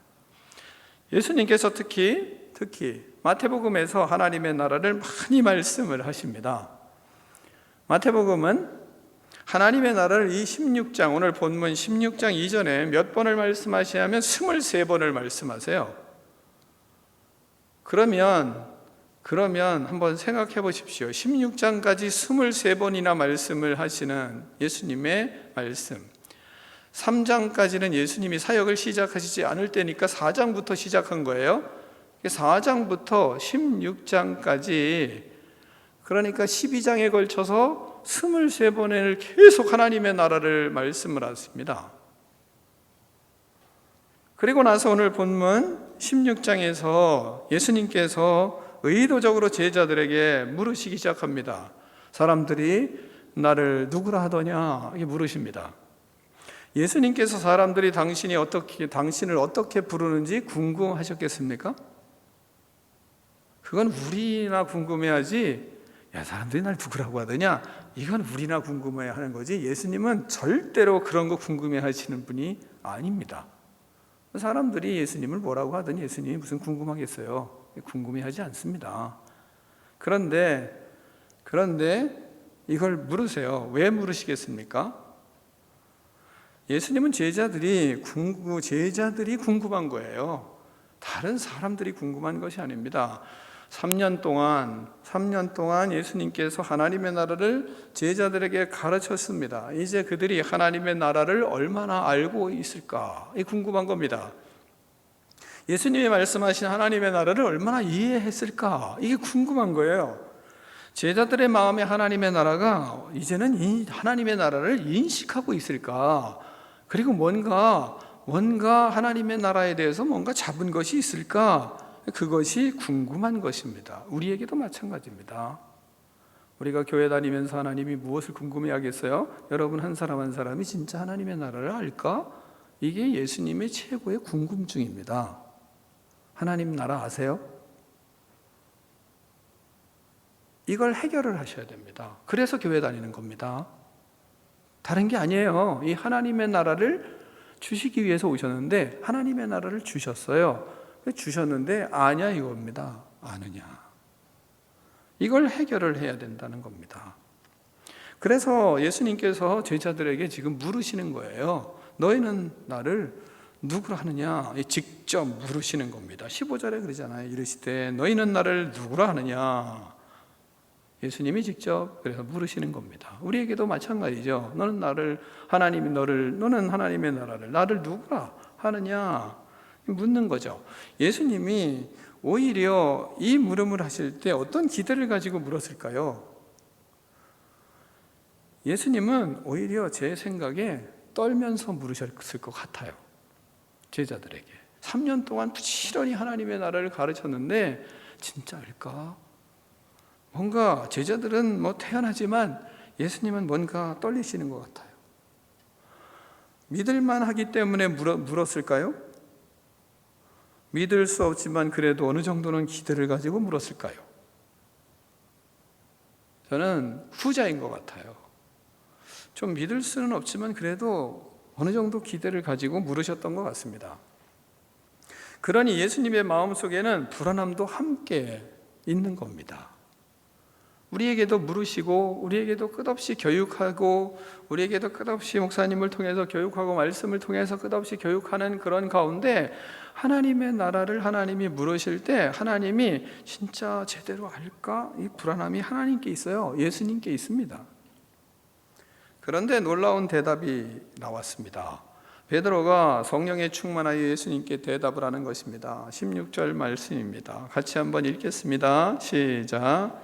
예수님께서 특히 마태복음에서 하나님의 나라를 많이 말씀을 하십니다. 마태복음은 하나님의 나라를 이 16장, 오늘 본문 16장 이전에 몇 번을 말씀하시냐면 23번을 말씀하세요. 그러면 한번 생각해 보십시오. 16장까지 23번이나 말씀을 하시는 예수님의 말씀, 3장까지는 예수님이 사역을 시작하시지 않을 때니까 4장부터 시작한 거예요. 4장부터 16장까지, 그러니까 12장에 걸쳐서 23번을 계속 하나님의 나라를 말씀을 하십니다. 그리고 나서 오늘 본문 16장에서 예수님께서 의도적으로 제자들에게 물으시기 시작합니다. 사람들이 나를 누구라 하더냐, 이렇게 물으십니다. 예수님께서 사람들이 당신을 어떻게 부르는지 궁금하셨겠습니까? 그건 우리나 궁금해하지, 야, 사람들이 날 누구라고 하더냐, 이건 우리나 궁금해 하는 거지, 예수님은 절대로 그런 거 궁금해 하시는 분이 아닙니다. 사람들이 예수님을 뭐라고 하더니 예수님이 무슨 궁금하겠어요? 궁금해하지 않습니다. 그런데 이걸 물으세요. 왜 물으시겠습니까? 예수님은 제자들이 궁금한 거예요. 다른 사람들이 궁금한 것이 아닙니다. 3년 동안 예수님께서 하나님의 나라를 제자들에게 가르쳤습니다. 이제 그들이 하나님의 나라를 얼마나 알고 있을까? 이 궁금한 겁니다. 예수님이 말씀하신 하나님의 나라를 얼마나 이해했을까? 이게 궁금한 거예요. 제자들의 마음에 하나님의 나라가 이제는 이 하나님의 나라를 인식하고 있을까? 그리고 뭔가 하나님의 나라에 대해서 뭔가 잡은 것이 있을까? 그것이 궁금한 것입니다. 우리에게도 마찬가지입니다. 우리가 교회 다니면서 하나님이 무엇을 궁금해하겠어요? 여러분 한 사람 한 사람이 진짜 하나님의 나라를 알까? 이게 예수님의 최고의 궁금증입니다. 하나님 나라 아세요? 이걸 해결을 하셔야 됩니다. 그래서 교회 다니는 겁니다. 다른 게 아니에요. 이 하나님의 나라를 주시기 위해서 오셨는데 하나님의 나라를 주셨어요. 주셨는데 아냐 이겁니다. 아느냐. 이걸 해결을 해야 된다는 겁니다. 그래서 예수님께서 제자들에게 지금 물으시는 거예요. 너희는 나를 누구라 하느냐? 직접 물으시는 겁니다. 15절에 그러잖아요. 이르시되 너희는 나를 누구라 하느냐? 예수님이 직접 그래서 물으시는 겁니다. 우리에게도 마찬가지죠. 너는 하나님의 나라를 나를 누구라 하느냐? 묻는 거죠. 예수님이 오히려 이 물음을 하실 때 어떤 기대를 가지고 물었을까요? 예수님은 오히려 제 생각에 떨면서 물으셨을 것 같아요. 제자들에게 3년 동안 부지런히 하나님의 나라를 가르쳤는데 진짜 알까? 뭔가 제자들은 태연하지만 예수님은 뭔가 떨리시는 것 같아요. 믿을만 하기 때문에 물었을까요? 믿을 수 없지만 그래도 어느 정도는 기대를 가지고 물었을까요? 저는 후자인 것 같아요. 좀 믿을 수는 없지만 그래도 어느 정도 기대를 가지고 물으셨던 것 같습니다. 그러니 예수님의 마음속에는 불안함도 함께 있는 겁니다. 우리에게도 물으시고 우리에게도 끝없이 교육하고 우리에게도 끝없이 목사님을 통해서 교육하고 말씀을 통해서 끝없이 교육하는 그런 가운데 하나님의 나라를 하나님이 물으실 때 하나님이 진짜 제대로 알까? 이 불안함이 하나님께 있어요. 예수님께 있습니다. 그런데 놀라운 대답이 나왔습니다. 베드로가 성령에 충만하여 예수님께 대답을 하는 것입니다. 16절 말씀입니다. 같이 한번 읽겠습니다. 시작.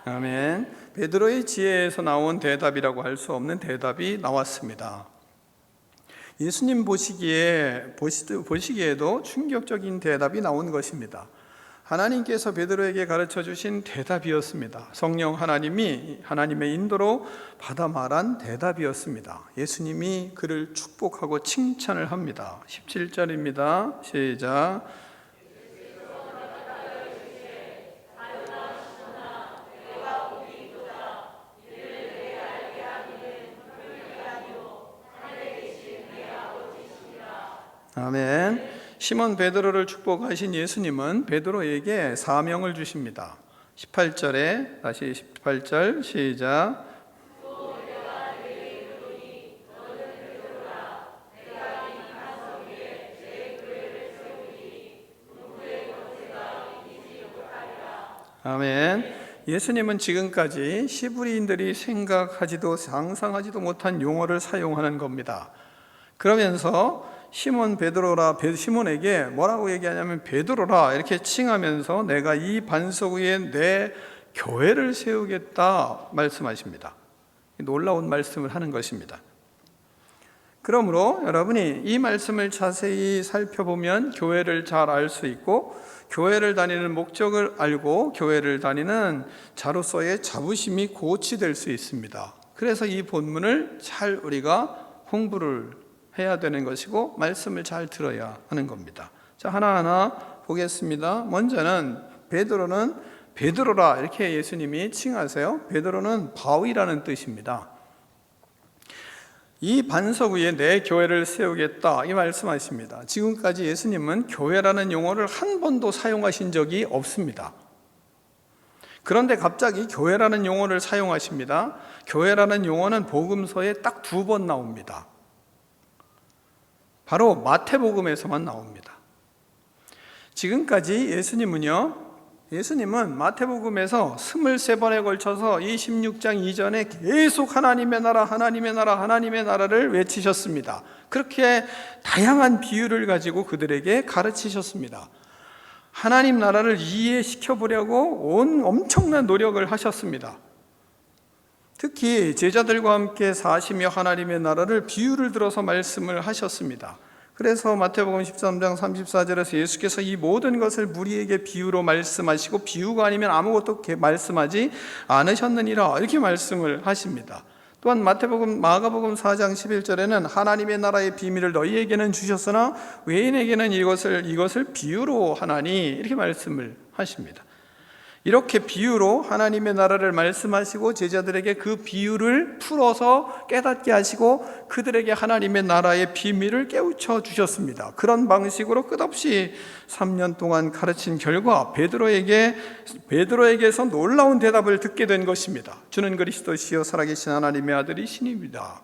아멘. 베드로의 지혜에서 나온 대답이라고 할 수 없는 대답이 나왔습니다. 예수님 보시기에도 충격적인 대답이 나온 것입니다. 하나님께서 베드로에게 가르쳐 주신 대답이었습니다. 성령 하나님의 인도로 받아 말한 대답이었습니다. 예수님이 그를 축복하고 칭찬을 합니다. 17절입니다. 시작. 아멘. 시몬 베드로를 축복하신 예수님은 베드로에게 사명을 주십니다. 18절에 다시 18절 시작. 아멘. 예수님은 지금까지 시브리인들이 생각하지도 상상하지도 못한 용어를 사용하는 겁니다. 그러면서 시몬에게 뭐라고 얘기하냐면 베드로라 이렇게 칭하면서 내가 이 반석 위에 내 교회를 세우겠다 말씀하십니다. 놀라운 말씀을 하는 것입니다. 그러므로 여러분이 이 말씀을 자세히 살펴보면 교회를 잘 알 수 있고 교회를 다니는 목적을 알고 교회를 다니는 자로서의 자부심이 고취될 수 있습니다. 그래서 이 본문을 잘 우리가 공부를 해야 되는 것이고 말씀을 잘 들어야 하는 겁니다. 자, 하나하나 보겠습니다. 먼저는 베드로는 베드로라 이렇게 예수님이 칭하세요. 베드로는 바위라는 뜻입니다. 이 반석 위에 내 교회를 세우겠다 이 말씀하십니다. 지금까지 예수님은 교회라는 용어를 한 번도 사용하신 적이 없습니다. 그런데 갑자기 교회라는 용어를 사용하십니다. 교회라는 용어는 복음서에 딱 2번 나옵니다. 바로 마태복음에서만 나옵니다. 지금까지 예수님은 마태복음에서 23번에 걸쳐서 26장 이전에 계속 하나님의 나라, 하나님의 나라, 하나님의 나라를 외치셨습니다. 그렇게 다양한 비유를 가지고 그들에게 가르치셨습니다. 하나님 나라를 이해시켜 보려고 엄청난 노력을 하셨습니다. 특히 제자들과 함께 사시며 하나님의 나라를 비유를 들어서 말씀을 하셨습니다. 그래서 마태복음 13장 34절에서 예수께서 이 모든 것을 무리에게 비유로 말씀하시고 비유가 아니면 아무것도 말씀하지 않으셨느니라 이렇게 말씀을 하십니다. 또한 마가복음 4장 11절에는 하나님의 나라의 비밀을 너희에게는 주셨으나 외인에게는 이것을 비유로 하나니 이렇게 말씀을 하십니다. 이렇게 비유로 하나님의 나라를 말씀하시고 제자들에게 그 비유를 풀어서 깨닫게 하시고 그들에게 하나님의 나라의 비밀을 깨우쳐 주셨습니다. 그런 방식으로 끝없이 3년 동안 가르친 결과 베드로에게서 놀라운 대답을 듣게 된 것입니다. 주는 그리스도시요 살아계신 하나님의 아들이시니이다.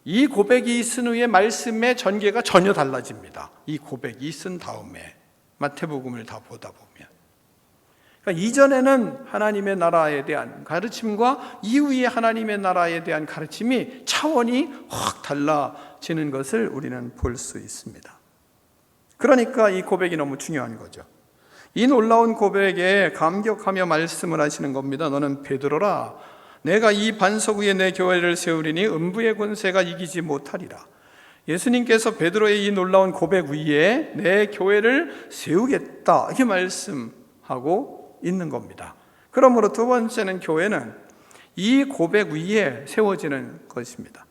이 고백이 있은 후에 말씀의 전개가 전혀 달라집니다. 이 고백이 있은 다음에 마태복음을 다 보다 보면 그러니까 이전에는 하나님의 나라에 대한 가르침과 이후에 하나님의 나라에 대한 가르침이 차원이 확 달라지는 것을 우리는 볼 수 있습니다. 그러니까 이 고백이 너무 중요한 거죠. 이 놀라운 고백에 감격하며 말씀을 하시는 겁니다. 너는 베드로라. 내가 이 반석 위에 내 교회를 세우리니 음부의 권세가 이기지 못하리라. 예수님께서 베드로의 이 놀라운 고백 위에 내 교회를 세우겠다 이렇게 말씀하고 있는 겁니다. 그러므로 두 번째는 교회는 이 고백 위에 세워지는 것입니다.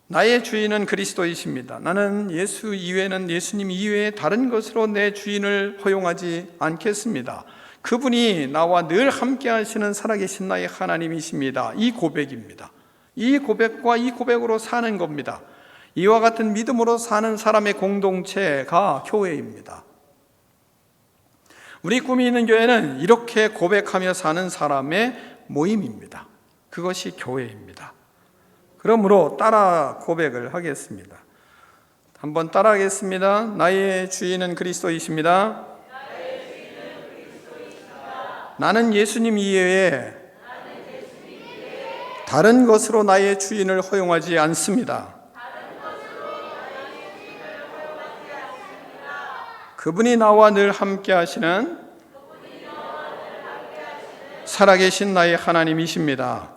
나의 주인은 그리스도이십니다. 나는 예수님 이외에 다른 것으로 내 주인을 허용하지 않겠습니다. 그분이 나와 늘 함께 하시는 살아계신 나의 하나님이십니다. 이 고백입니다. 이 고백과 이 고백으로 사는 겁니다. 이와 같은 믿음으로 사는 사람의 공동체가 교회입니다. 우리 꿈이 있는 교회는 이렇게 고백하며 사는 사람의 모임입니다. 그것이 교회입니다. 그러므로 따라 고백을 하겠습니다. 한번 따라 하겠습니다. 나의 주인은 그리스도이십니다. 나는 예수님 이외에 다른 것으로 나의 주인을 허용하지 않습니다. 그분이 나와 늘 함께 하시는 살아계신 나의 하나님이십니다.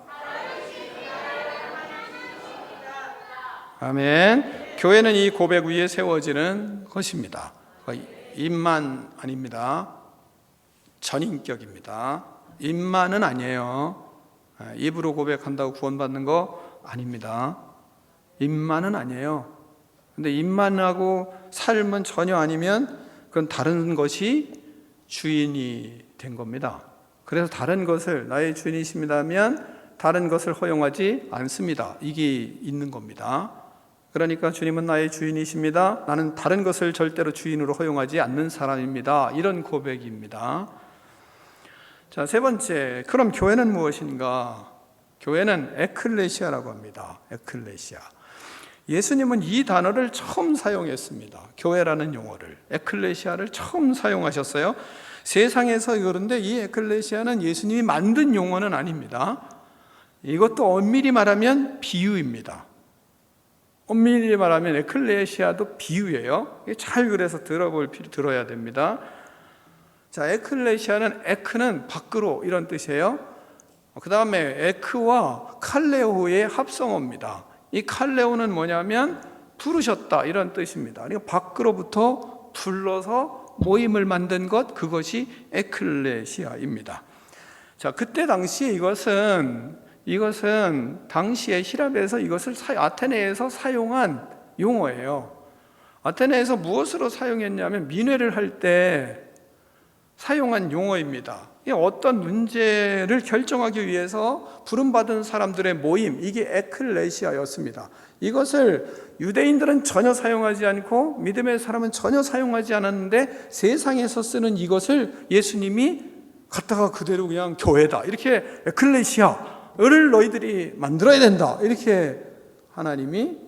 아멘. 교회는 이 고백 위에 세워지는 것입니다. 입만 아닙니다. 전인격입니다. 입만은 아니에요. 입으로 고백한다고 구원받는 거 아닙니다. 입만은 아니에요. 근데 입만 하고 삶은 전혀 아니면 그건 다른 것이 주인이 된 겁니다. 그래서 다른 것을 나의 주인이십니다면 다른 것을 허용하지 않습니다. 이게 있는 겁니다. 그러니까 주님은 나의 주인이십니다. 나는 다른 것을 절대로 주인으로 허용하지 않는 사람입니다. 이런 고백입니다. 자, 세 번째, 그럼 교회는 무엇인가? 교회는 에클레시아라고 합니다. 에클레시아. 예수님은 이 단어를 처음 사용했습니다. 교회라는 용어를, 에클레시아를 처음 사용하셨어요. 세상에서 그런데 이 에클레시아는 예수님이 만든 용어는 아닙니다. 이것도 엄밀히 말하면 비유입니다. 엄밀히 말하면 에클레시아도 비유예요. 잘 그래서 들어야 됩니다. 자, 에클레시아는 에크는 밖으로 이런 뜻이에요. 그 다음에 에크와 칼레오의 합성어입니다. 이 칼레오는 뭐냐면 부르셨다 이런 뜻입니다. 그러니까 밖으로부터 불러서 모임을 만든 것, 그것이 에클레시아입니다. 자, 그때 당시에 이것은 당시에 히랍에서 이것을 아테네에서 사용한 용어예요. 아테네에서 무엇으로 사용했냐면 민회를 할 때 사용한 용어입니다. 어떤 문제를 결정하기 위해서 부름받은 사람들의 모임, 이게 에클레시아였습니다. 이것을 유대인들은 전혀 사용하지 않고 믿음의 사람은 전혀 사용하지 않았는데 세상에서 쓰는 이것을 예수님이 갖다가 그대로 그냥 교회다, 이렇게 에클레시아를 너희들이 만들어야 된다, 이렇게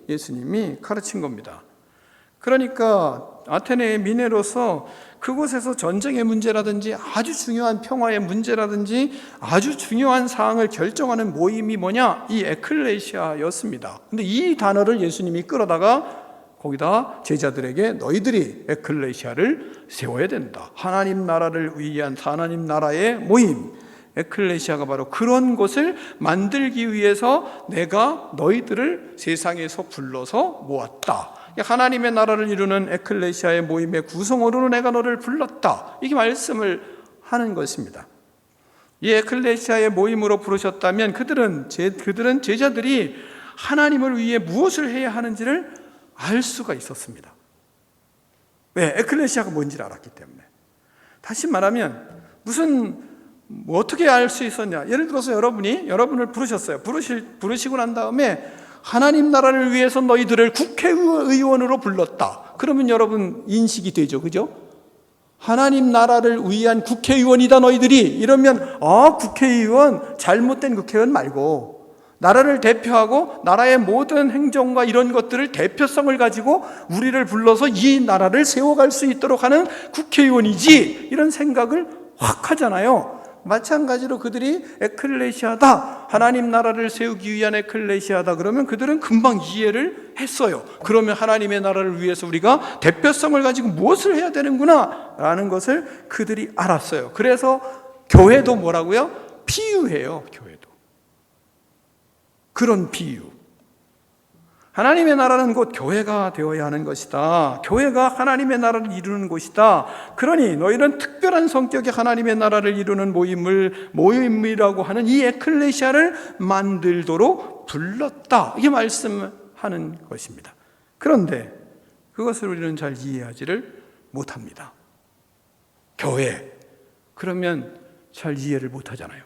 예수님이 가르친 겁니다. 그러니까 아테네의 민회로서 그곳에서 전쟁의 문제라든지 아주 중요한 평화의 문제라든지 아주 중요한 사항을 결정하는 모임이 뭐냐? 이 에클레시아였습니다. 근데 이 단어를 예수님이 끌어다가 거기다 제자들에게 너희들이 에클레시아를 세워야 된다. 하나님 나라를 위한 하나님 나라의 모임. 에클레시아가 바로 그런 것을 만들기 위해서 내가 너희들을 세상에서 불러서 모았다. 하나님의 나라를 이루는 에클레시아의 모임의 구성원으로 내가 너를 불렀다. 이게 말씀을 하는 것입니다. 이 에클레시아의 모임으로 부르셨다면 그들은 제자들이 하나님을 위해 무엇을 해야 하는지를 알 수가 있었습니다. 왜? 에클레시아가 뭔지를 알았기 때문에. 다시 말하면 어떻게 알 수 있었냐? 예를 들어서 여러분을 부르셨어요. 부르시고 난 다음에 하나님 나라를 위해서 너희들을 국회의원으로 불렀다. 그러면 여러분 인식이 되죠, 그죠? 하나님 나라를 위한 국회의원이다 너희들이. 이러면 국회의원, 잘못된 국회의원 말고 나라를 대표하고 나라의 모든 행정과 이런 것들을 대표성을 가지고 우리를 불러서 이 나라를 세워갈 수 있도록 하는 국회의원이지, 이런 생각을 확 하잖아요. 마찬가지로 그들이 에클레시아다, 하나님 나라를 세우기 위한 에클레시아다 그러면 그들은 금방 이해를 했어요. 그러면 하나님의 나라를 위해서 우리가 대표성을 가지고 무엇을 해야 되는구나 라는 것을 그들이 알았어요. 그래서 교회도 뭐라고요? 비유해요. 교회도 그런 비유. 하나님의 나라는 곧 교회가 되어야 하는 것이다. 교회가 하나님의 나라를 이루는 곳이다. 그러니 너희는 특별한 성격의 하나님의 나라를 이루는 모임이라고 하는 이 에클레시아를 만들도록 불렀다. 이게 말씀하는 것입니다. 그런데 그것을 우리는 잘 이해하지를 못합니다. 교회, 그러면 잘 이해를 못하잖아요.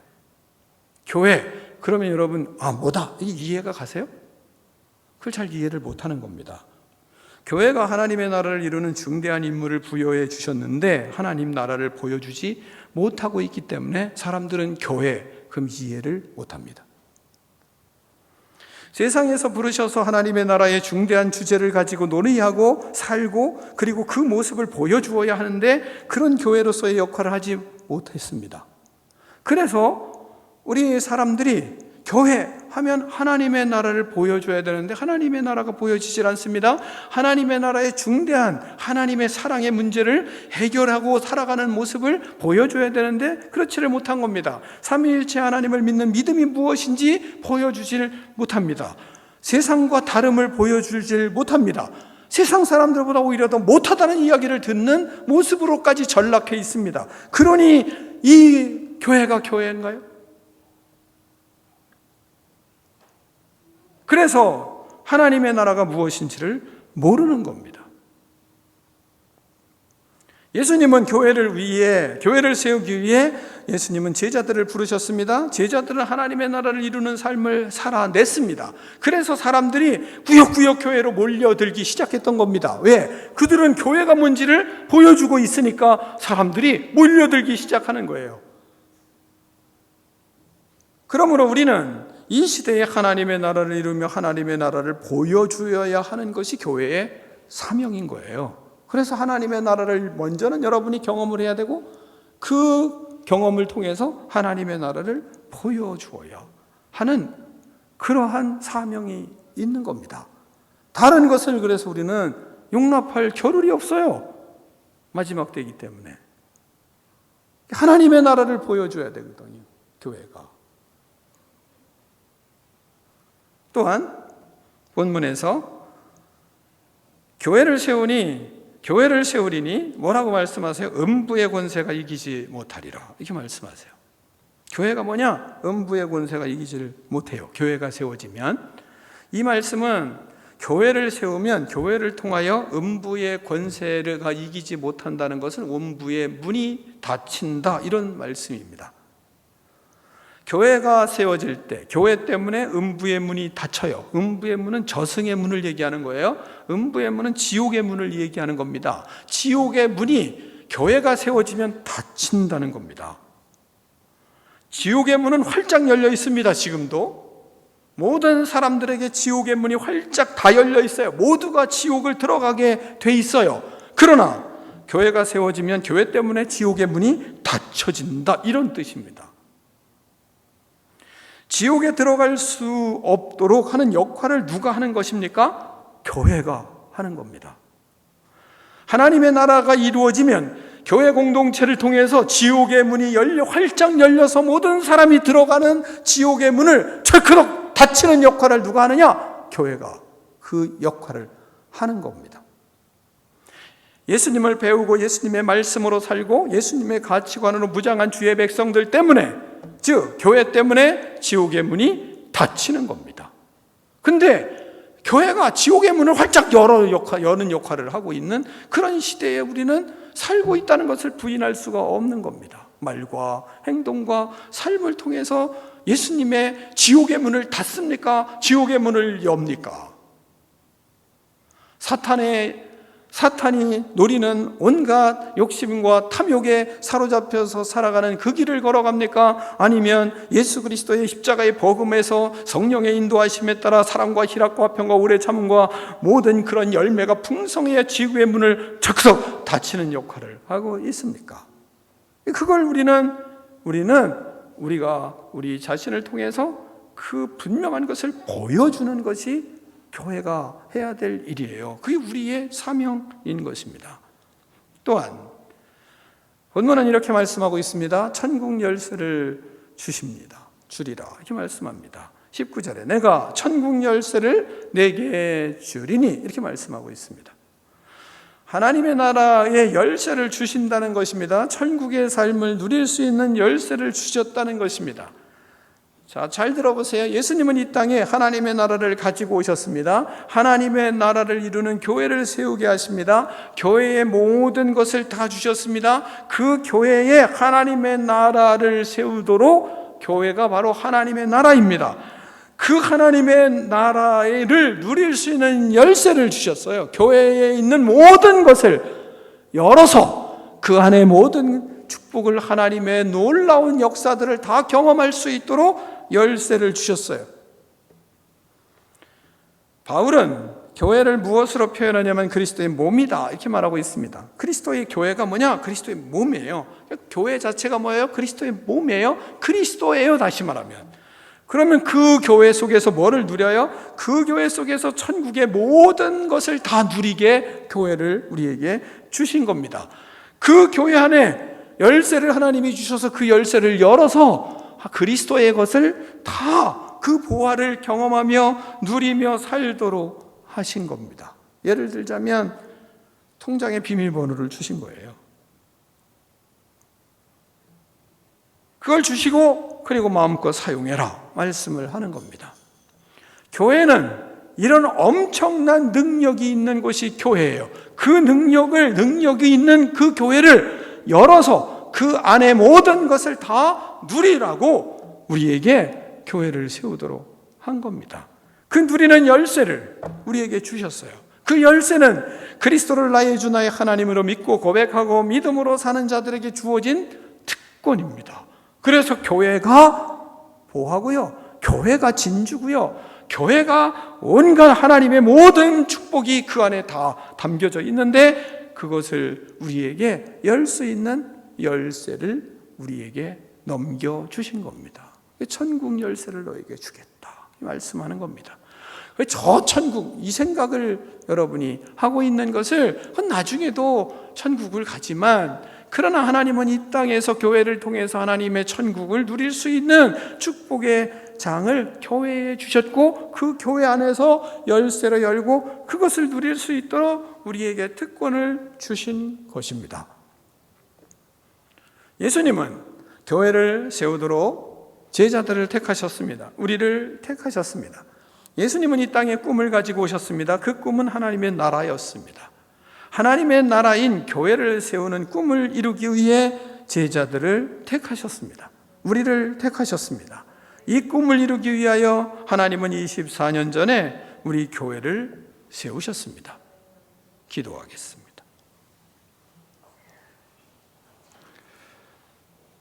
교회, 그러면 여러분 뭐다? 이게 이해가 가세요? 그걸 잘 이해를 못하는 겁니다. 교회가 하나님의 나라를 이루는 중대한 임무를 부여해 주셨는데 하나님 나라를 보여주지 못하고 있기 때문에 사람들은 교회, 그럼 이해를 못합니다. 세상에서 부르셔서 하나님의 나라의 중대한 주제를 가지고 논의하고 살고 그리고 그 모습을 보여주어야 하는데 그런 교회로서의 역할을 하지 못했습니다. 그래서 우리 사람들이 교회, 하면 하나님의 나라를 보여줘야 되는데 하나님의 나라가 보여지질 않습니다. 하나님의 나라의 중대한 하나님의 사랑의 문제를 해결하고 살아가는 모습을 보여줘야 되는데 그렇지를 못한 겁니다. 삼위일체 하나님을 믿는 믿음이 무엇인지 보여주질 못합니다. 세상과 다름을 보여주질 못합니다. 세상 사람들보다 오히려 더 못하다는 이야기를 듣는 모습으로까지 전락해 있습니다. 그러니 이 교회가 교회인가요? 그래서 하나님의 나라가 무엇인지를 모르는 겁니다. 예수님은 교회를 세우기 위해 예수님은 제자들을 부르셨습니다. 제자들은 하나님의 나라를 이루는 삶을 살아냈습니다. 그래서 사람들이 구역구역 교회로 몰려들기 시작했던 겁니다. 왜? 그들은 교회가 뭔지를 보여주고 있으니까 사람들이 몰려들기 시작하는 거예요. 그러므로 우리는 이 시대에 하나님의 나라를 이루며 하나님의 나라를 보여주어야 하는 것이 교회의 사명인 거예요. 그래서 하나님의 나라를 먼저는 여러분이 경험을 해야 되고 그 경험을 통해서 하나님의 나라를 보여주어야 하는 그러한 사명이 있는 겁니다. 다른 것을 그래서 우리는 용납할 겨를이 없어요. 마지막 때이기 때문에. 하나님의 나라를 보여줘야 되거든요, 교회가. 또한 본문에서 교회를 세우리니 뭐라고 말씀하세요? 음부의 권세가 이기지 못하리라 이렇게 말씀하세요. 교회가 뭐냐? 음부의 권세가 이기지를 못해요. 교회가 세워지면. 이 말씀은 교회를 세우면 교회를 통하여 음부의 권세가 이기지 못한다는 것은 음부의 문이 닫힌다 이런 말씀입니다. 교회가 세워질 때 교회 때문에 음부의 문이 닫혀요. 음부의 문은 저승의 문을 얘기하는 거예요. 음부의 문은 지옥의 문을 얘기하는 겁니다. 지옥의 문이 교회가 세워지면 닫힌다는 겁니다. 지옥의 문은 활짝 열려 있습니다. 지금도 모든 사람들에게 지옥의 문이 활짝 다 열려 있어요. 모두가 지옥을 들어가게 돼 있어요. 그러나 교회가 세워지면 교회 때문에 지옥의 문이 닫혀진다 이런 뜻입니다. 지옥에 들어갈 수 없도록 하는 역할을 누가 하는 것입니까? 교회가 하는 겁니다. 하나님의 나라가 이루어지면 교회 공동체를 통해서 지옥의 문이 활짝 열려서 모든 사람이 들어가는 지옥의 문을 철크덕 닫히는 역할을 누가 하느냐? 교회가 그 역할을 하는 겁니다. 예수님을 배우고 예수님의 말씀으로 살고 예수님의 가치관으로 무장한 주의 백성들 때문에, 즉 교회 때문에 지옥의 문이 닫히는 겁니다. 근데 교회가 지옥의 문을 활짝 여는 역할을 하고 있는 그런 시대에 우리는 살고 있다는 것을 부인할 수가 없는 겁니다. 말과 행동과 삶을 통해서 예수님의 지옥의 문을 닫습니까? 지옥의 문을 엽니까? 사탄이 노리는 온갖 욕심과 탐욕에 사로잡혀서 살아가는 그 길을 걸어갑니까? 아니면 예수 그리스도의 십자가의 복음에서 성령의 인도하심에 따라 사랑과 희락과 화평과 오래 참음과 모든 그런 열매가 풍성해야 지구의 문을 적석 닫히는 역할을 하고 있습니까? 그걸 우리가 우리 자신을 통해서 그 분명한 것을 보여주는 것이 교회가 해야 될 일이에요. 그게 우리의 사명인 것입니다. 또한 본문은 이렇게 말씀하고 있습니다. 천국 열쇠를 주리라 이렇게 말씀합니다. 19절에 내가 천국 열쇠를 내게 주리니 이렇게 말씀하고 있습니다. 하나님의 나라의 열쇠를 주신다는 것입니다. 천국의 삶을 누릴 수 있는 열쇠를 주셨다는 것입니다. 자, 잘 들어보세요. 예수님은 이 땅에 하나님의 나라를 가지고 오셨습니다. 하나님의 나라를 이루는 교회를 세우게 하십니다. 교회의 모든 것을 다 주셨습니다. 그 교회에 하나님의 나라를 세우도록 교회가 바로 하나님의 나라입니다. 그 하나님의 나라를 누릴 수 있는 열쇠를 주셨어요. 교회에 있는 모든 것을 열어서 그 안에 모든 축복을, 하나님의 놀라운 역사들을 다 경험할 수 있도록 열쇠를 주셨어요. 바울은 교회를 무엇으로 표현하냐면 그리스도의 몸이다 이렇게 말하고 있습니다. 그리스도의 교회가 뭐냐? 그리스도의 몸이에요. 교회 자체가 뭐예요? 그리스도의 몸이에요. 그리스도예요. 다시 말하면 그러면 그 교회 속에서 뭐를 누려요? 그 교회 속에서 천국의 모든 것을 다 누리게 교회를 우리에게 주신 겁니다. 그 교회 안에 열쇠를 하나님이 주셔서 그 열쇠를 열어서 그리스도의 것을 다 그 보화를 경험하며 누리며 살도록 하신 겁니다. 예를 들자면 통장의 비밀번호를 주신 거예요. 그걸 주시고 그리고 마음껏 사용해라 말씀을 하는 겁니다. 교회는 이런 엄청난 능력이 있는 곳이 교회예요. 그 능력이 있는 그 교회를 열어서 그 안에 모든 것을 다 누리라고 우리에게 교회를 세우도록 한 겁니다. 그 누리는 열쇠를 우리에게 주셨어요. 그 열쇠는 그리스도를 나의 주 나의 하나님으로 믿고 고백하고 믿음으로 사는 자들에게 주어진 특권입니다. 그래서 교회가 보하고요, 교회가 진주고요, 교회가 온갖 하나님의 모든 축복이 그 안에 다 담겨져 있는데 그것을 우리에게 열 수 있는 열쇠를 우리에게 넘겨주신 겁니다. 천국 열쇠를 너에게 주겠다 말씀하는 겁니다. 저 천국, 이 생각을 여러분이 하고 있는 것을 나중에도 천국을 가지만, 그러나 하나님은 이 땅에서 교회를 통해서 하나님의 천국을 누릴 수 있는 축복의 장을 교회에 주셨고 그 교회 안에서 열쇠를 열고 그것을 누릴 수 있도록 우리에게 특권을 주신 것입니다. 예수님은 교회를 세우도록 제자들을 택하셨습니다. 우리를 택하셨습니다. 예수님은 이 땅에 꿈을 가지고 오셨습니다. 그 꿈은 하나님의 나라였습니다. 하나님의 나라인 교회를 세우는 꿈을 이루기 위해 제자들을 택하셨습니다. 우리를 택하셨습니다. 이 꿈을 이루기 위하여 하나님은 24년 전에 우리 교회를 세우셨습니다. 기도하겠습니다.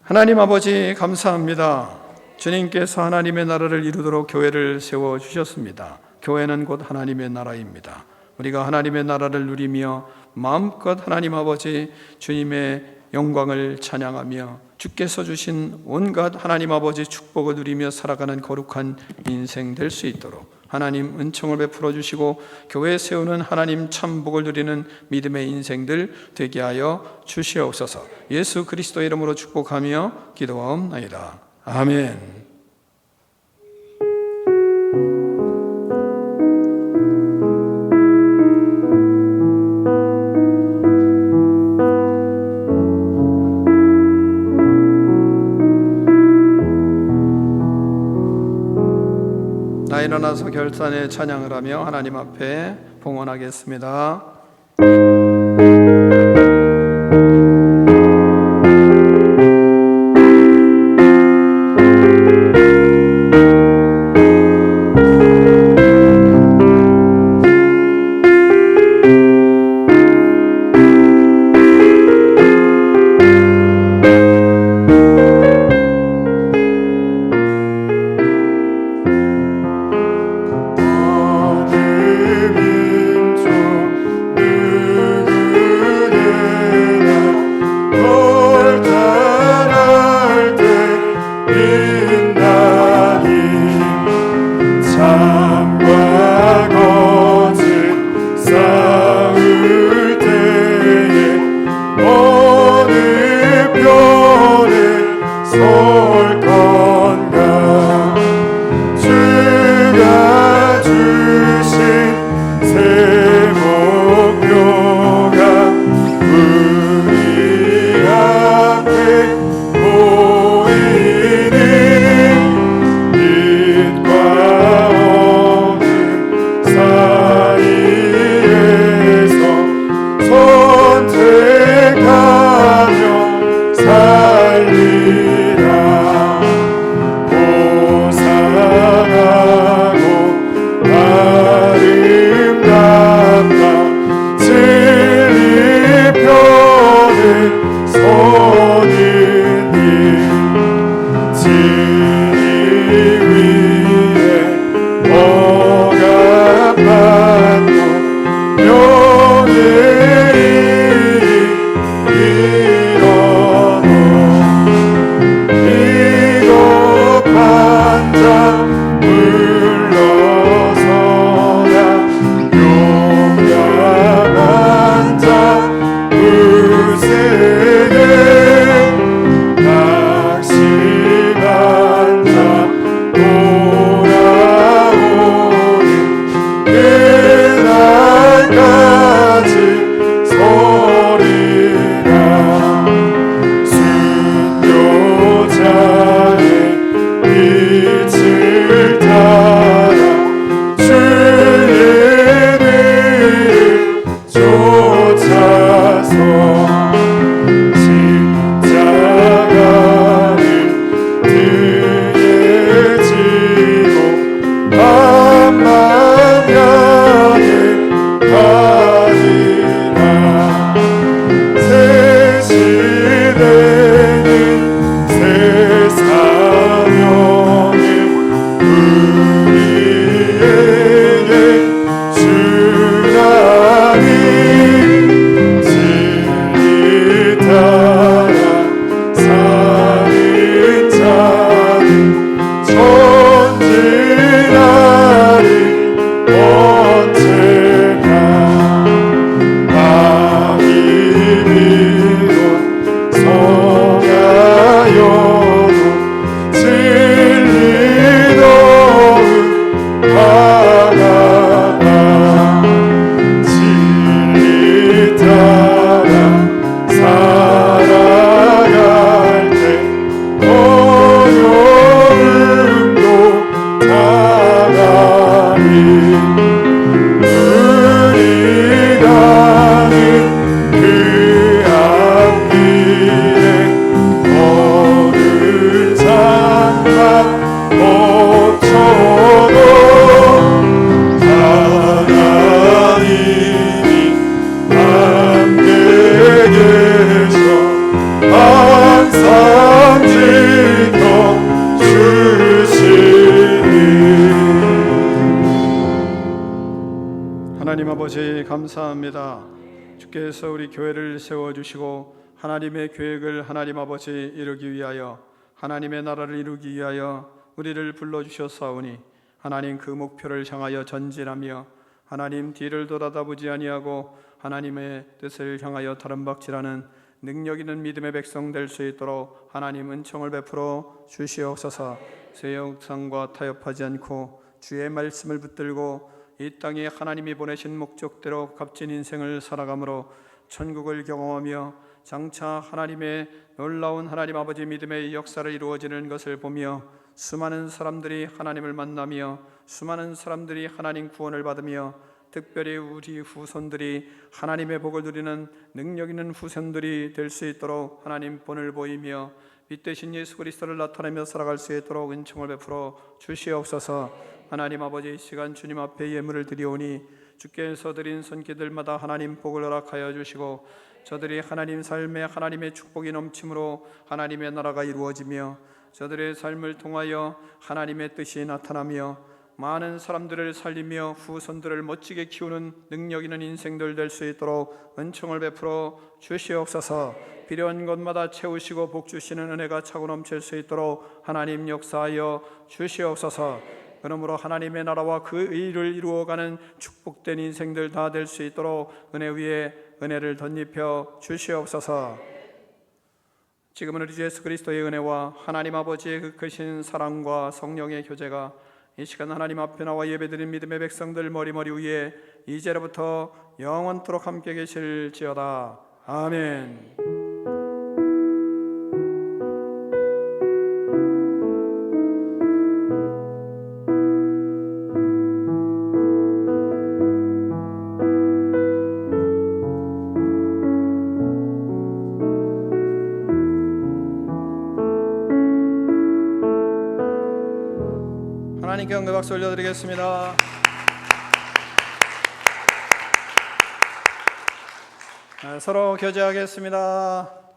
하나님 아버지 감사합니다. 주님께서 하나님의 나라를 이루도록 교회를 세워주셨습니다. 교회는 곧 하나님의 나라입니다. 우리가 하나님의 나라를 누리며 마음껏 하나님 아버지 주님의 영광을 찬양하며 주께서 주신 온갖 하나님 아버지 축복을 누리며 살아가는 거룩한 인생 될 수 있도록 하나님 은총을 베풀어 주시고 교회 세우는 하나님 참 복을 누리는 믿음의 인생들 되게 하여 주시옵소서. 예수 그리스도의 이름으로 축복하며 기도하옵나이다. 아멘. 나 일어나서 결단의 찬양을 하며 하나님 앞에 봉헌하겠습니다. 어둠인 종 하나님 아버지 감사합니다. 주께서 우리 교회를 세워주시고 하나님의 계획을 하나님 아버지 이루기 위하여, 하나님의 나라를 이루기 위하여 우리를 불러주셨사오니 하나님 그 목표를 향하여 전진하며 하나님 뒤를 돌아다보지 아니하고 하나님의 뜻을 향하여 다름박질하는 능력 있는 믿음의 백성 될 수 있도록 하나님 은총을 베풀어 주시옵소서. 새 영상과 타협하지 않고 주의 말씀을 붙들고 이 땅에 하나님이 보내신 목적대로 값진 인생을 살아가므로 천국을 경험하며 장차 하나님의 놀라운 하나님 아버지 믿음의 역사를 이루어지는 것을 보며 수많은 사람들이 하나님을 만나며 수많은 사람들이 하나님 구원을 받으며 특별히 우리 후손들이 하나님의 복을 누리는 능력 있는 후손들이 될 수 있도록 하나님 본을 보이며 빛 대신 예수 그리스도를 나타내며 살아갈 수 있도록 은총을 베풀어 주시옵소서. 하나님 아버지, 이 시간 주님 앞에 예물을 드리오니 주께서 드린 손길들마다 하나님 복을 허락하여 주시고 저들이 하나님 삶에 하나님의 축복이 넘침으로 하나님의 나라가 이루어지며 저들의 삶을 통하여 하나님의 뜻이 나타나며 많은 사람들을 살리며 후손들을 멋지게 키우는 능력 있는 인생들 될 수 있도록 은총을 베풀어 주시옵소서. 필요한 것마다 채우시고 복 주시는 은혜가 차고 넘칠 수 있도록 하나님 역사하여 주시옵소서. 그러므로 하나님의 나라와 그 의를 이루어가는 축복된 인생들 다 될 수 있도록 은혜 위에 은혜를 덧입혀 주시옵소서. 지금은 우리 주 예수 그리스도의 은혜와 하나님 아버지의 그 크신 사랑과 성령의 교제가 이 시간 하나님 앞에 나와 예배드린 믿음의 백성들 머리머리 위에 이제로부터 영원토록 함께 계실지어다. 아멘. 하나님께 영광 박수 올려드리겠습니다. 서로 교제하겠습니다.